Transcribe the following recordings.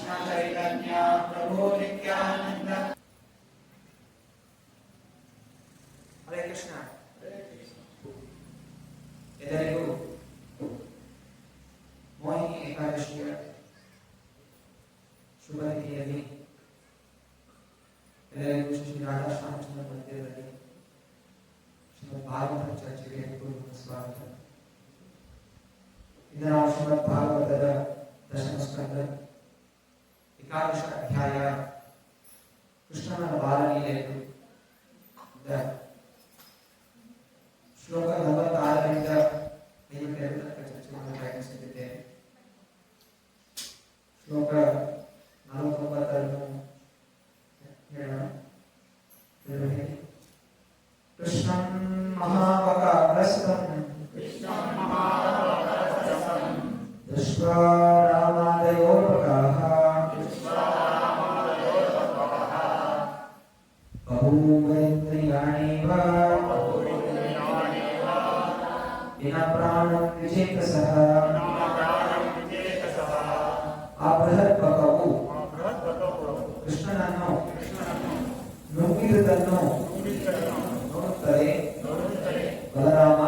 ಚೈತನ್ಯ ಪ್ರಭು ನಿತ್ಯಾನಂದ. ಹರೇ ಕೃಷ್ಣ. ಎಲ್ಲರಿಗೂ ಮೋಹಿನಿ ಏಕಾದಶಿಯ ಶುಭ ತಿಥಿಯಲ್ಲಿ ಎಲ್ಲರಿಗೂ ಶ್ರೀ ರಾಧಾ ಶ್ಯಾಮಚಂದ್ರ ಮಂದಿರದಲ್ಲಿ ಶ್ರೀಮದ್ ಭಾಗವತ ಚರ್ಚೆಗೆ ಪೂರ್ವಕ ಸ್ವಾಗತ. ಇದು ನಾವು ಶ್ರೀಮದ್ ಭಾಗವತದ ದಶಮ ಸ್ಕಂದ ಏಕಾದಶ ಅಧ್ಯಾಯ ಕೃಷ್ಣನ ಬಾಲಲೀಲೆಗಳು ಶ್ಲೋಕ 46ರಿಂದ 52 ತನಕ ಚರ್ಚೆಯನ್ನು ಪ್ರಯತ್ನಿಸುತ್ತಿದ್ದೇವೆ. ಶ್ಲೋಕ 49 ಹೇಳೋಣ. ಕೃಷ್ಣಂ ಮಹಾಪಕಾರಸ್ಥಂ ದೃಷ್ಟ್ವಾ ರಾಮಾದಯೋಪಕಾಃ ಬಹೂವೇಂದ್ರಿಯಾಣೇವ ವಿನಾ ಪ್ರಾಣಂ ವಿಜೇತಸಃ. ಆ ಬೃಹತ್ ಬಕವು ಕೃಷ್ಣನನ್ನು ನುಂಗಿರುವುದನ್ನು ನೋಡುತ್ತದೆ. ಬಲರಾಮ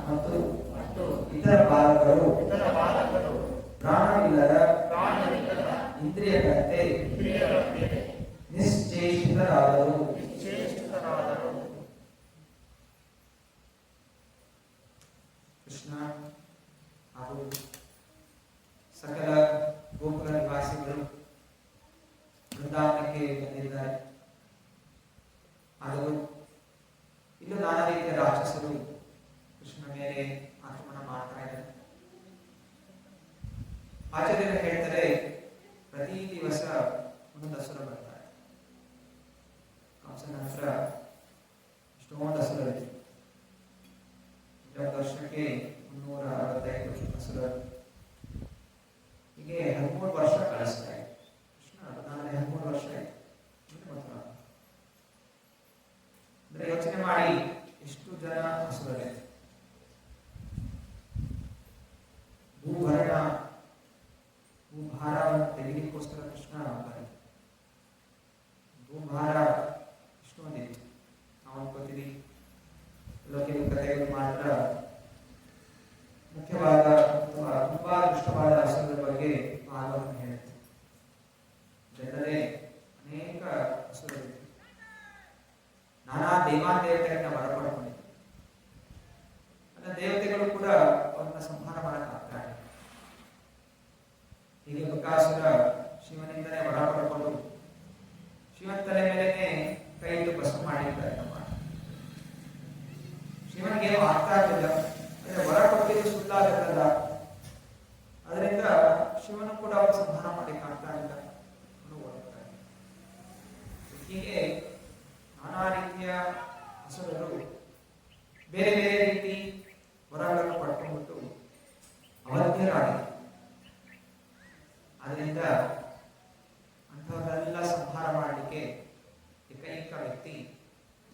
ಮತ್ತು ಇತರ ಬಾಲಕರು ಪ್ರಾಣವಿಲ್ಲದ ಇಂದ್ರಿಯಗಳಂತೆ ನಿಶ್ಚೇಷ್ಟಿತರಾದರು. ಕೃಷ್ಣ ಹಾಗೂ ಸಕಲ ಗೋಕುಲ ನಿವಾಸಿಗಳು ವೃಂದಾವನಕ್ಕೆ ಬಂದಿದ್ದಾರೆ. ಆದರೂ ಇಲ್ಲೂ ನಾನಾ ರೀತಿಯ ರಾಕ್ಷಸರು ಕೃಷ್ಣನ ಮೇಲೆ ಆಕ್ರಮಣ ಮಾಡ್ತಾ ಇದ್ದಾರೆ. ಆಚಾರ್ಯರು ಹೇಳ್ತಾರೆ, ಪ್ರತಿ ದಿವಸ ಒಂದೊಂದು ಅಸುರ ಬರ್ತಾರೆ. ಕಂಸನ ಹತ್ರ ಎಷ್ಟೊಂದು ಅಸುರರಿದೆ. ವರ್ಷಕ್ಕೆ 365 ಅಸುರರು. ಹೀಗೆ 13 ವರ್ಷ ಕಳಿಸ್ತಾರೆ. ಕೃಷ್ಣ 13 ವರ್ಷ ಅಂದ್ರೆ ಯೋಚನೆ ಮಾಡಿ ಎಷ್ಟು ಜನ ಅಸುರರೇ. ಭೂಭಾರವನ್ನು ತೆಗೆಲಿಕ್ಕೋಸ್ಕರ ಕೃಷ್ಣ ಬರ್ತಾರೆ. ಭೂಭಾರ ಇಷ್ಟೊಂದಿದೆ. ನಾವು ಅನ್ಕೋತೀವಿ ಕೆಲವು ಕಥೆಗಳು ಮಾತ್ರ ಮುಖ್ಯವಾದ ಅಥವಾ ತುಂಬಾ ದುಷ್ಟವಾದ ಅಸುರರ ಬಗ್ಗೆ ಭಾಗವನ್ನು ಹೇಳುತ್ತೆ. ಜನರೇ ಅನೇಕ ಅಸುರರಿದೆ. ನಾನಾ ದೇವಾದೇವತೆಗಳನ್ನ ಬರಪಡ್ಕೊಂಡಿದೆ. ನನ್ನ ದೇವತೆಗಳು ಕೂಡ ಅವರನ್ನ ಸಂಹಾರ ಮಾಡಕ್ಕಾಗ್ತಾರೆ. ಹೀಗೆ ಬಕಾಸುರ ಶಿವನಿಂದಲೇ ವರ ಪಡ್ಕೊಂಡು ಶಿವನ ತಲೆ ಮೇಲೆನೆ ಕೈ ಇಟ್ಟು ಭಸ್ಮ ಮಾಡಿರ್ತಾರೆ. ಶಿವನಿಗೆ ಏನು ಆಗ್ತಾ ಇರಲಿಲ್ಲ, ವರ ಕೊಟ್ಟಿದ್ದು ಸುಳ್ಳಾಗತ್ತಲ್ಲ. ಅದರಿಂದ ಶಿವನು ಕೂಡ ಅವರು ಸಂಹಾರ ಮಾಡಲಿಕ್ಕೆ ಆಗ್ತಾ ಇಲ್ಲ. ಹೀಗೆ ನಾನಾ ರೀತಿಯ ಅಸುರರು ಬೇರೆ ಬೇರೆ ರೀತಿ ವರಗಳನ್ನು ಪಡ್ಕೊಂಡ್ಬಿಟ್ಟು ಅವಧ್ಯರಾಗಿ. ಅದರಿಂದ ಅಂಥವರೆಲ್ಲ ಸಂಹಾರ ಮಾಡಲಿಕ್ಕೆ ಏಕೈಕ ವ್ಯಕ್ತಿ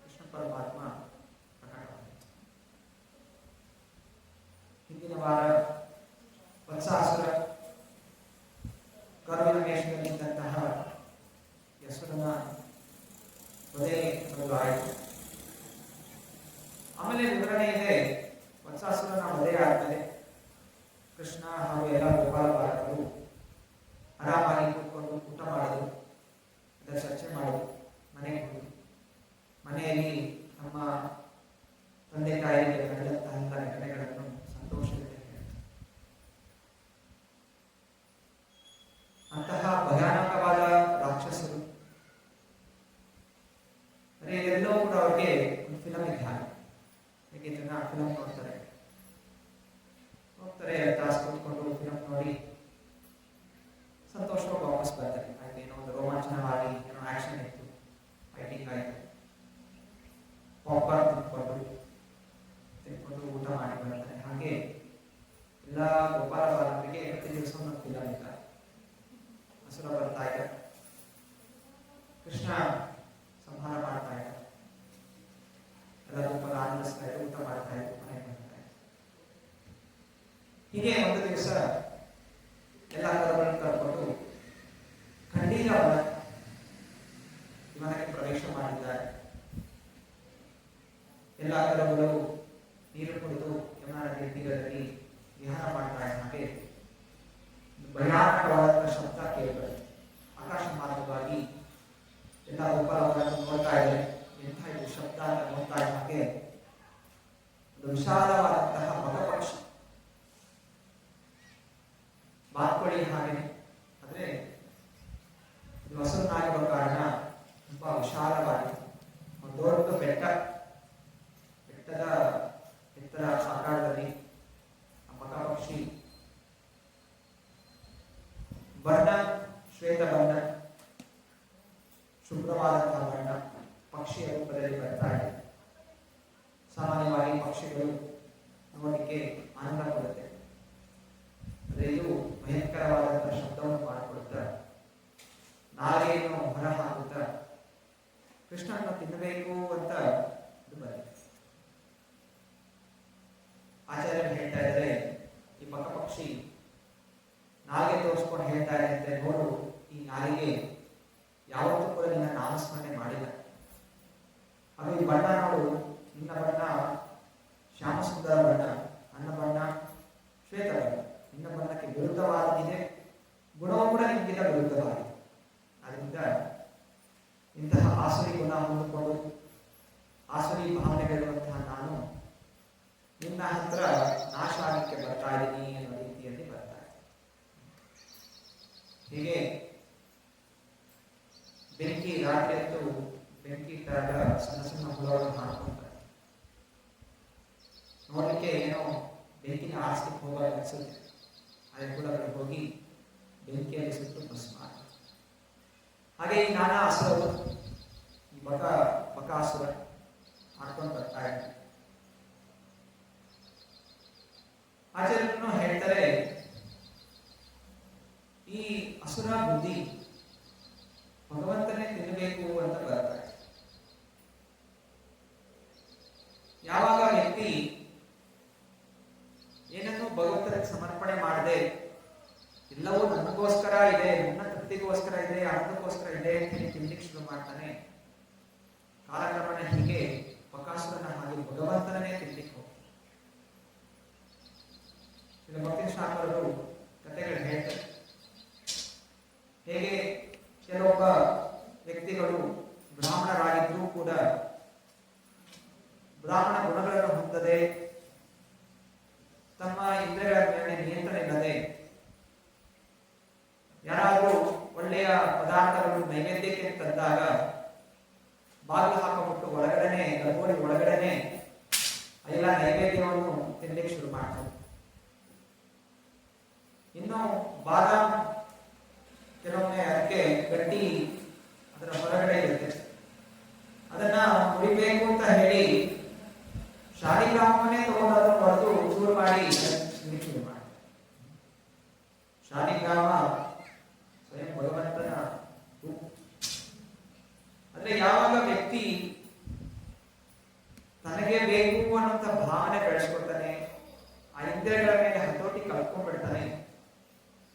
ಕೃಷ್ಣ ಪರಮಾತ್ಮ ಪ್ರಕಟವಾಯಿತು. ಹಿಂದಿನ ವಾರ ವತ್ಸಾಸುರ ಕರುವಿನ ವೇಷದಲ್ಲಿದ್ದಂತಹ ಯಸುರನ ವಧೆ ಮೊದಲು ಆಯಿತು. ಆಮೇಲೆ ವಿವರಣೆ ಇದೆ. ವತ್ಸಾಸುರನ ವಧೆ ಆದ್ಮೇಲೆ ಕೃಷ್ಣ ಹಾಗೂ ಎಲ್ಲ ಗೋಪಾಲ ಬಾಲಕರು ಆರಾಮಾಗಿ ಕೂತ್ಕೊಂಡು ಊಟ ಮಾಡೋದು, ಅದರ ಚರ್ಚೆ ಮಾಡೋದು, ಮನೆಗೆ ಹೋಗಿ ಮನೆಯಲ್ಲಿ ನಮ್ಮ ತಂದೆ ತಾಯಿಗೆ ನಡೆದಂತಹ ಎಲ್ಲ ಘಟನೆಗಳನ್ನು ಸಂತೋಷದಿಂದ ಅಂತಹ ಭಯಾನಕವಾದ ರಾಕ್ಷಸರು ಇದೆಲ್ಲವೂ ಕೂಡ ಅವ್ರಿಗೆ ಒಂದು ಫಿಲಮ್ ಇದ್ದಾಗ. ಹೇಗೆ ಜನ ಫಿಲಮ್ ನೋಡ್ತಾರೆ, ತಾಸು ಕೂತ್ಕೊಂಡು ಫಿಲಮ್ ನೋಡಿ ಸಂತೋಷವಾಗಿ ವಾಪಸ್ ಬರ್ತಾರೆ. ಆಯ್ತು, ಏನೋ ಒಂದು ರೋಮಾಂಚನವಾಗಿ ಏನೋ ಆಕ್ಷನ್ ಇತ್ತು, ಫೈಟಿಂಗ್ ಆಯಿತು, ಪಾಪ್ಕಾರ್ನ್ ತಿನ್ಕೊಂಡು ಊಟ ಮಾಡಿ ಬರ್ತಾರೆ. ಹಾಗೆ ಎಲ್ಲ ಗೋಪಾಲ ಬಾಲಕರಿಗೆ ಪ್ರತಿ ದಿವಸ ಒಂದು ಫಿಲಮ್ ಇದ್ದಾರೆ. ಹಸುರ ಬರ್ತಾ ಇದೆ, ಕೃಷ್ಣ ಸಂಹಾರ ಮಾಡ್ತಾ ಇದ್ದಾರೆ, ಎಲ್ಲ ಗೋಪಾಲ ಆನಂದಿಸ್ತಾ ಇದೆ, ಊಟ ಮಾಡ್ತಾ ಇದೆ, ಮನೆಗೆ ಬರ್ತಾ ಇದೆ. ಹೀಗೆ ಒಂದು ದಿವಸ ಎಲ್ಲ ಕರುಗಳನ್ನು ಕರ್ಕೊಂಡು ಬಾತ್ಕೋಳಿ ಹಾಗೆಯೇ, ಆದರೆ ಇದು ಹಸಿರು ನಾಗಿರೋ ಕಾರಣ ತುಂಬಾ ವಿಶಾಲವಾಗಿದೆ. ಒಂದು ದೊಡ್ಡ ಬೆಟ್ಟದ ಎತ್ತರ ಆಕಾರದಲ್ಲಿ ಆ ಬಕ ಪಕ್ಷಿ ಬಣ್ಣ ಶ್ವೇತ ಬಣ್ಣ, ಶುಭ್ರವಾದಂತಹ ಬಣ್ಣ ಪಕ್ಷಿಯ ರೂಪದಲ್ಲಿ ಬರ್ತಾ ಇದೆ. ಸಾಮಾನ್ಯವಾಗಿ ಪಕ್ಷಿಗಳು ನೋಡಲಿಕ್ಕೆ ಆನಂದ ಕೊಡುತ್ತೆ, ಆದರೆ ಇದು ಭಯಂಕರವಾದಂತಹ ಶಬ್ದವನ್ನು ಮಾಡಿಕೊಡುತ್ತಾ ನಾಳೆಯನ್ನು ಹೊರ ಹಾಕುತ್ತಾ ಕೃಷ್ಣನನ್ನು ತಿನ್ನಬೇಕು ಅಂತ ಇದು ಬಂದಿದೆ. ಆಚಾರ್ಯರು ಹೇಳ್ತಾ ಇದ್ದಾರೆ, ಈ ಬಕ ಪಕ್ಷಿ ನಾಲಿಗೆ ತೋರಿಸ್ಕೊಂಡು ಹೇಳ್ತಾ ಇದೆ, ನೋಡು ಈ ನಾಲಿಗೆ ಯಾವತ್ತೂ ಕೂಡ ನಿನ್ನ ನಾಮಸ್ಮರಣೆ ಮಾಡಿಲ್ಲ. ಅದು ಈ ಬಣ್ಣ ನೋಡು, ನಿನ್ನ ಬಣ್ಣ ಶ್ಯಾಮ ಸುಂದರ ಬಣ್ಣ, ನನ್ನ ಬಣ್ಣ ಶ್ವೇತ ಬಣ್ಣ. ನಿನ್ನ ಬಣ್ಣಕ್ಕೆ ವಿರುದ್ಧವಾಗಿದೆ, ಗುಣವೂ ಕೂಡ ನಿಮಗಿಂತ ವಿರುದ್ಧವಾಗಿದೆ. ಅದರಿಂದ ಇಂತಹ ಆಸುರಿ ಗುಣ ಹೊಂದಿಕೊಂಡು ಆಸುರಿ ಭಾವನೆಗಳಿರುವಂತಹ ನಾನು ನಿನ್ನ ಹತ್ರ ನಾಶ ಆಗಲಿಕ್ಕೆ ಬರ್ತಾ ಇದ್ದೀನಿ ಅನ್ನೋ ರೀತಿಯಲ್ಲಿ ಬರ್ತಾ ಇದೆ. ಹೀಗೆ ಬೆಂಕಿ ರಾತ್ರಿ ಅಂತೂ ಬೆಂಕಿ ತರದ ಸಣ್ಣ ಸಣ್ಣ ಹುಳಗಳನ್ನು ಮಾಡ್ಕೊಂತಾರೆ. ನೋಡಲಿಕ್ಕೆ ಏನೋ ಬೆಂಕಿನ ಆರಿಸ್ಲಿಕ್ಕೆ ಹೋಗೋದು ಅನಿಸುತ್ತೆ, ಅದೇ ಹುಳಗಳು ಹೋಗಿ ಬೆಂಕಿಯಲ್ಲಿ ಸುಟ್ಟು ಭಸ್ಮ. ಹಾಗೆ ಈ ನಾನಾ ಅಸುರರು, ಈ ಬಕಾಸುರ ಮಾಡ್ಕೊಂಡು ಬರ್ತಾ ಇದ್ದಾರೆ. ಆಚಾರ್ಯರು ಹೇಳ್ತಾರೆ, ಈ ಅಸುರ ಬುದ್ಧಿ ಭಗವಂತನೇ ತಿನ್ನಬೇಕು ಅಂತ ಬರ್ತಾರೆ. ಯಾವಾಗ ವ್ಯಕ್ತಿ ಏನನ್ನು ಭಗವಂತನಿಗೆ ಸಮರ್ಪಣೆ ಮಾಡದೆ ಎಲ್ಲವೂ ನನಗೋಸ್ಕರ ಇದೆ, ನನ್ನ ತೃಪ್ತಿಗೋಸ್ಕರ ಇದೆ, ಆನಂದಕ್ಕೋಸ್ಕರ ಇದೆ ಅಂತ ತಿನ್ನಲಿಕ್ಕೆ ಶುರು ಮಾಡ್ತಾನೆ, ಕಾಲಕ್ರಮೇಣ ಹೀಗೆ ಬಕಾಸುರನ ಹಾಗೆ ಭಗವಂತನೇ ತಿನ್ನಲಿಕ್ಕೆ ಹೋಗ್ತಾರೆ. ಭಕ್ತಿ ಶಾಸ್ತ್ರರು ಕಥೆಗಳು ಹೇಳ್ತಾರೆ, ಹೇಗೆ ಕೆಲವೊಬ್ಬ ವ್ಯಕ್ತಿಗಳು ಬ್ರಾಹ್ಮಣರಾಗಿದ್ರೂ ಕೂಡ ಬ್ರಾಹ್ಮಣ ಗುಣಗಳನ್ನು ಹೊಂದದೆ, ತಮ್ಮ ಇಂದ್ರಿಯಗಳ ಮೇಲೆ ನಿಯಂತ್ರಣ ಇಲ್ಲದೆ, ಯಾರಾದರೂ ಒಳ್ಳೆಯ ಪದಾರ್ಥಗಳು ನೈವೇದ್ಯಕ್ಕೆ ತಂದಾಗ ಬಾಗಿಲು ಹಾಕಿಬಿಟ್ಟು ಒಳಗಡೆನೆ ಗರ್ಭೋಡಿ ಒಳಗಡೆನೆ ಎಲ್ಲ ನೈವೇದ್ಯವನ್ನು ತಿನ್ನಲಿಕ್ಕೆ ಶುರು ಮಾಡ್ತಾರೆ. ಇನ್ನು ಬಾದಾಮ್ ಕೆಲವೊಮ್ಮೆ ಅದಕ್ಕೆ ಗಟ್ಟಿ ಅದರ ಹೊರಗಡೆ ಇರುತ್ತೆ, ಅದನ್ನ ಮುಡಿಬೇಕು ಅಂತ ಹೇಳಿ ಶಾಲಿಗ್ರಾಮವನ್ನೇ ತಗೊಂಡು ಅದನ್ನು ಹೊರತು ಚೂರು ಮಾಡಿ ಶುರು ಮಾಡಿ. ಶಾಲಿಗ್ರಾಮ ಸ್ವಯಂ ಭಗವಂತನ ರೂಪ. ಅಂದ್ರೆ ಯಾವಾಗ ವ್ಯಕ್ತಿ ತನಗೆ ಬೇಕು ಅನ್ನುವಂಥ ಭಾವನೆ ಬೆಳೆಸ್ಕೊಳ್ತಾನೆ, ಆ ಇಂದ್ರಿಯಗಳ ಮೇಲೆ ಹತೋಟಿ ಕಲ್ತ್ಕೊಂಡ್ಬಿಡ್ತಾನೆ,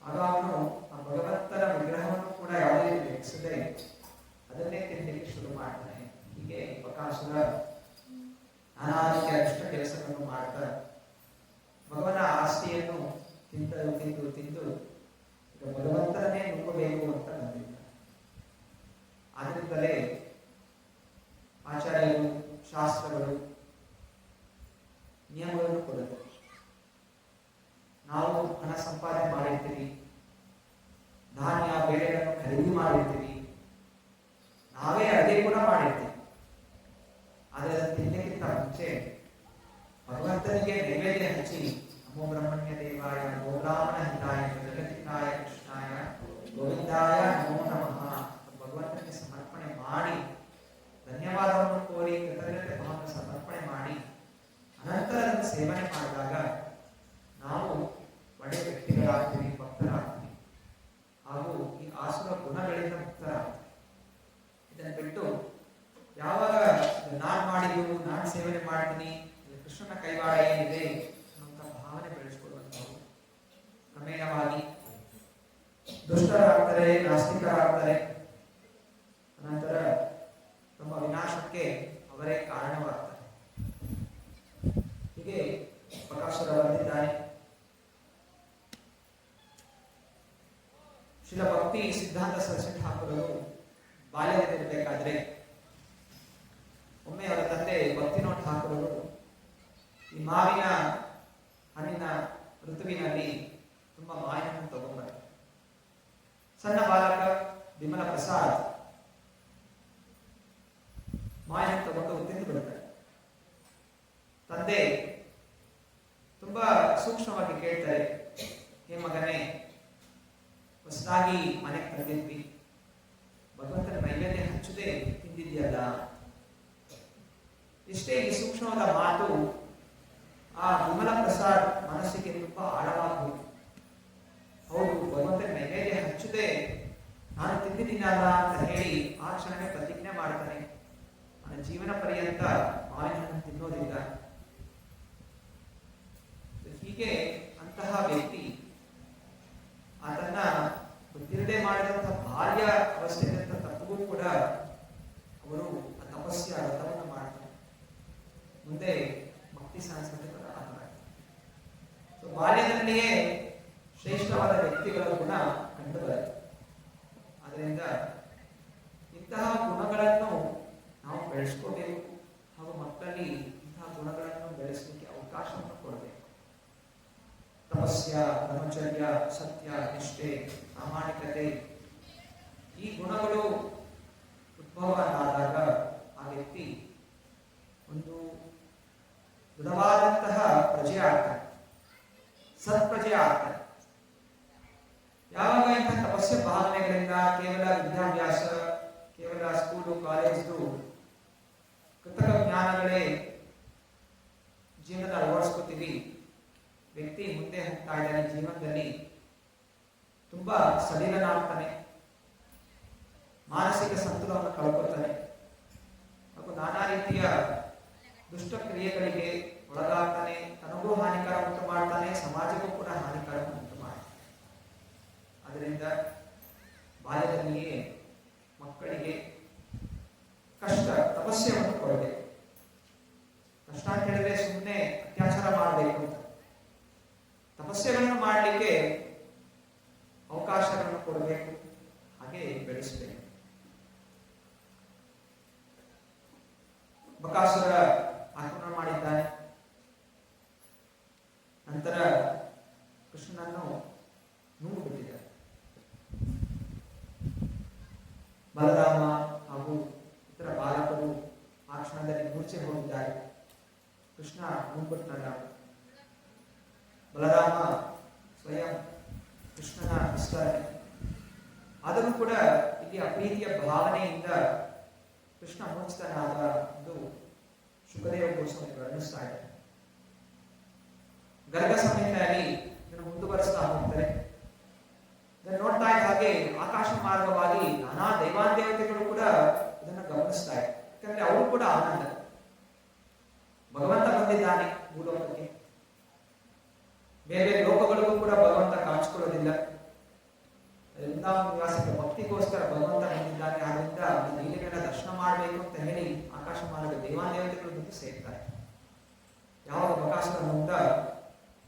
ಆಗ ಅವನು ಆ ಭಗವಂತನ ವಿಗ್ರಹವನ್ನು ಕೂಡ ಯಾವುದೇ ರೀತಿ ಲೆಕ್ಕಿಸದೆ ಅದನ್ನೇ ತಿನ್ನಲಿಕ್ಕೆ ಶುರು ಮಾಡ್ತಾನೆ. ಹೀಗೆ ಬಕಾಸುರ ನಾನಾ ರೀತಿಯ ಅಷ್ಟ ಕೆಲಸಗಳನ್ನು ಮಾಡ್ತಾ ಭಗವನ ಆಸ್ತಿಯನ್ನು ತಿಂದು ತಿಂದು ತಿಂದು ಈಗ ಭಗವಂತನೇ ನುಗ್ಗಬೇಕು ಅಂತ ಬಂದಿದ್ದ. ಆದ್ದರಿಂದಲೇ ಆಚಾರ್ಯರು ಶಾಸ್ತ್ರಗಳು ನಿಯಮಗಳನ್ನು ಕೊಡುತ್ತೆ. ನಾವು ಹಣ ಸಂಪಾದನೆ ಮಾಡಿರ್ತೀವಿ, ಧಾನ್ಯ ಬೇಳೆಗಳನ್ನು ಖರೀದಿ ಮಾಡಿರ್ತೀವಿ, ನಾವೇ ಅದೇ ಕೂಡ ಮಾಡಿರ್ತೀವಿ. ಆದರೆ ಅದನ್ನು ತಿನ್ನಕ್ಕಿಂತ ಮುಂಚೆ ಭಗವಂತನಿಗೆ ನೈವೇದ್ಯ ಹಚ್ಚಿ ನಮೋ ಬ್ರಹ್ಮಣ್ಯ ದೇವಾಯ ಗೋಬ್ರಾಹ್ಮಣ ಹಿತಾಯ ಜಗತ್ತಿನಾಯ ಕೃಷ್ಣಾಯ ಗೋವಿಂದಾಯ ನಮೋ ನಮಃ ಭಗವಂತನಿಗೆ ಸಮರ್ಪಣೆ ಮಾಡಿ ಧನ್ಯವಾದವನ್ನು ಕೋರಿ ಕೃತಜ್ಞತೆ ಭಾವವನ್ನು ಸಮರ್ಪಣೆ ಮಾಡಿ ಅನಂತರ ಅದನ್ನು ಸೇವನೆ ಮಾಡಿದಾಗ ನಾವು ಒಳ್ಳೆಯ ವ್ಯಕ್ತಿಗಳಾಗ್ತೀವಿ, ಭಕ್ತರಾಗ್ತೀವಿ, ಹಾಗೂ ಈ ಆಸುರ ಗುಣಗಳಿಂದ ಮುಕ್ತರಾಗ್ತೀವಿ. ಇದನ್ನು ಬಿಟ್ಟು ಯಾವಾಗ ನಾನ್ ಮಾಡಿದ್ದು, ನಾನ್ ಸೇವನೆ ಮಾಡ್ತೀನಿ, ಕೃಷ್ಣನ ಕೈವಾಡ ಏನಿದೆ ಅನ್ನುವಂಥ ಭಾವನೆ ಬೆಳೆಸ್ಕೊಳ್ಳುವಂಥವ್ರು ಕ್ರಮೇಣವಾಗಿ ದುಷ್ಟರಾಗ್ತಾರೆ, ನಾಸ್ತಿಕರಾಗ್ತಾರೆ. ಅನಂತರ ತಮ್ಮ ವಿನಾಶಕ್ಕೆ ಅವರೇ ಕಾರಣವಾಗ್ತಾರೆ. ಹೀಗೆ ಬಕಾಸುರ ಬಂದಿದ್ದಾನೆ. ಶ್ರೀಲ ಭಕ್ತಿ ಸಿದ್ಧಾಂತ ಸರಸ್ವತಿ ಠಾಕೂರರು ಬಾಲ್ಯದಲ್ಲಿರಬೇಕಾದ್ರೆ ಒಮ್ಮೆ ಅವರ ತಂದೆ ಭಕ್ತಿನೋಡ್ ಠಾಕೂರರು ಈ ಮಾವಿನ ಹಣ್ಣಿನ ಋತುವಿನಲ್ಲಿ ತುಂಬಾ ಮಾವಿನ ಹಣ್ಣು ತಗೊಂಡ್ಬರ್ತಾರೆ. ಸಣ್ಣ ಬಾಲಕ ವಿಮಲ ಪ್ರಸಾದ್ ಮಾಯನ್ನು ತಗೊಂಡು ತಿಂದು ಬಿಡ್ತಾರೆ. ತಂದೆ ತುಂಬಾ ಸೂಕ್ಷ್ಮವಾಗಿ ಕೇಳ್ತಾರೆ, ಹೇ ಮಗನೇ, ಹೊಸದಾಗಿ ಮನೆಗೆ ತಂದಿದ್ವಿ, ಭಗವಂತನ ನೈವೇದ್ಯ ಹಚ್ಚದೆ ತಿಂದಿದ್ಯಲ್ಲ. ಇಷ್ಟೇ ಈ ಸೂಕ್ಷ್ಮವಾದ ಮಾತು ಆ ವಿಮಲ ಪ್ರಸಾದ್ ಮನಸ್ಸಿಗೆ ತುಂಬಾ ಆಳವಾಗಬಹುದು. ಹೌದು, ಭಗವಂತನ ನೈವೇದ್ಯ ಹಚ್ಚದೆ ನಾನು ತಿಂದಿದ್ದೀನಲ್ಲ ಅಂತ ಹೇಳಿ ಆ ಕ್ಷಣವೇ ಪ್ರತಿಜ್ಞೆ ಮಾಡ್ತಾನೆ, ನನ್ನ ಜೀವನ ಪರ್ಯಂತ ಮಾವಿನ ಹಣ್ಣು ತಿನ್ನೋದಿಲ್ಲ. ಹೀಗೆ ಅಂತಹ ವ್ಯಕ್ತಿ ಅದನ್ನ ಗೊತ್ತಿರದೆ ಮಾಡಿದಂತಹ ಬಾಲ್ಯ ಅವಸ್ಥೆಯಿಂದ ತಪ್ಪಗೂ ಕೂಡ ಅವರು ಆ ತಪಸ್ಯ ವ್ರತವನ್ನು ಮಾಡ್ತಾರೆ. ಮುಂದೆ ಭಕ್ತಿ ಸಾಂಸ್ಕೃತಿಕ ಸೊ ಬಾಲ್ಯದಲ್ಲಿಯೇ ಶ್ರೇಷ್ಠವಾದ ವ್ಯಕ್ತಿಗಳ ಗುಣ ಕಂಡು ಬರುತ್ತೆ. ಅದರಿಂದ ಇಂತಹ ಗುಣಗಳನ್ನು ನಾವು ಬೆಳೆಸ್ಕೋಬೇಕು ಹಾಗೂ ಮಕ್ಕಳಲ್ಲಿ ಇಂತಹ ಗುಣಗಳನ್ನು ಬೆಳೆಸಲಿಕ್ಕೆ ಅವಕಾಶವನ್ನು ಕೊಡಬೇಕು. ತಪಸ್ಯ, ಬ್ರಹ್ಮಚರ್ಯ, ಸತ್ಯ, ನಿಷ್ಠೆ, ಪ್ರಾಮಾಣಿಕತೆ ಈ ಗುಣಗಳು ಉದ್ಭವವಾದಾಗ ಆ ವ್ಯಕ್ತಿ ಒಂದು ದೃಢವಾದಂತಹ ಪ್ರಜೆ ಆಗ್ತಾನೆ, ಸತ್ಪ್ರಜೆ ಆಗ್ತಾನೆ. ಯಾವಾಗ ಇಂತಹ ತಪಸ್ಯ ಭಾವನೆಗಳಿಂದ ಕೇವಲ ವಿದ್ಯಾಭ್ಯಾಸ, ಕೇವಲ ಸ್ಕೂಲು ಕಾಲೇಜು ಕೃತಕ ಜ್ಞಾನಗಳೇ ಜೀವನದ ಅಳವಡಿಸ್ಕೊತೀವಿ, ವ್ಯಕ್ತಿ ಮುಂದೆ ಹೋಗ್ತಾ ಇದ್ದಾನೆ, ಜೀವನದಲ್ಲಿ ತುಂಬಾ ಸಡಿಲನಾಗ್ತಾನೆ, ಮಾನಸಿಕ ಸಂತುಲನವನ್ನು ಕಳ್ಕೊತಾನೆ ಹಾಗೂ ನಾನಾ ರೀತಿಯ ದುಷ್ಟಕ್ರಿಯೆಗಳಿಗೆ ಒಳಗಾಗ್ತಾನೆ. ತನಗೂ ಹಾನಿಕಾರ ಉಂಟು ಮಾಡ್ತಾನೆ, ಸಮಾಜಕ್ಕೂ ಕೂಡ ಹಾನಿಕಾರ ಉಂಟು ಮಾಡ್ತಾನೆ. ಅದರಿಂದ ಬಾಲ್ಯದಲ್ಲಿಯೇ ಮಕ್ಕಳಿಗೆ ಕಷ್ಟ ತಪಸ್ಯವನ್ನು ಕೊಡಬೇಕು. ಕಷ್ಟ ಅಂತ ಹೇಳಿದ್ರೆ ಸುಮ್ಮನೆ ಅತ್ಯಾಚಾರ ಮಾಡಬೇಕು ಅಂತ, ತಪಸ್ಯೆಗಳನ್ನು ಮಾಡಲಿಕ್ಕೆ ಅವಕಾಶಗಳನ್ನು ಕೊಡಬೇಕು, ಹಾಗೆ ಬೆಳೆಸಬೇಕು. ಬಕಾಸುರ ಆಕ್ರಮಣ ಮಾಡಿದ್ದಾನೆ. ನಂತರ ಕೃಷ್ಣನನ್ನು ನುಂಗು ಬಿಟ್ಟಿದ್ದಾರೆ. ಬಲರಾಮ ಹಾಗೂ ಇತರ ಬಾಲಕರು ಆ ಕ್ಷಣದಲ್ಲಿ ಮೂರ್ಛೆ ಹೋಗಿದ್ದಾರೆ. ಕೃಷ್ಣ ನುಂಗ್ಬಿಟ್ಟನಲ್ಲ. ಬಲರಾಮ ಸ್ವಯಂ ಕೃಷ್ಣನ ವಿಸ್ತರಣೆ. ಆದರೂ ಕೂಡ ಇಲ್ಲಿ ಅಪ್ರೀತಿಯ ಭಾವನೆಯಿಂದ ಕೃಷ್ಣ ಮೂರ್ಛಿತನಾದ ಎಂದು ಶುಕದೇವ ಗೋಸ್ವಾಮಿ ವರ್ಣಿಸ್ತಾ ಇದ್ದಾರೆ. ಗರ್ಗ ಸಂಹಿತೆಯಲ್ಲಿ ಇದನ್ನು ಮುಂದುವರಿಸ್ತಾ ಹೋಗ್ತಾರೆ. ಇದನ್ನು ನೋಡ್ತಾ ಇದ್ದ ಹಾಗೆ ಆಕಾಶ ಮಾರ್ಗವಾಗಿ ನಾನಾ ದೇವಾದೇವತೆಗಳು ಕೂಡ ಇದನ್ನು ಗಮನಿಸ್ತಾ ಇದ್ದಾರೆ. ಯಾಕಂದ್ರೆ ಅವರು ಕೂಡ ಆನಂದ, ಭಗವಂತ ಬಂದಿದ್ದಾನೆ ಭೂಲೋಕಕ್ಕೆ, ಬೇರೆ ಬೇರೆ ಲೋಕಗಳಿಗೂ ಕೂಡ ಭಗವಂತ ಕಾಣಿಸ್ಕೊಳ್ಳೋದಿಲ್ಲ. ವೃಂದಾವನ ನಿವಾಸಕ್ಕೆ ಭಕ್ತಿಗೋಸ್ಕರ ಭಗವಂತ ಬಂದಿದ್ದಾನೆ. ಆದ್ರಿಂದ ಲೀಲೆಗಳ ದರ್ಶನ ಮಾಡಬೇಕು ಅಂತ ಹೇಳಿ ಆಕಾಶ ಮಾರ್ಗ ದೇವಾದೇವತೆಗಳು ಬಂದು ಸೇರ್ತಾರೆ. ಯಾವಾಗ ಬಕಾಸುರ ಮುಂದ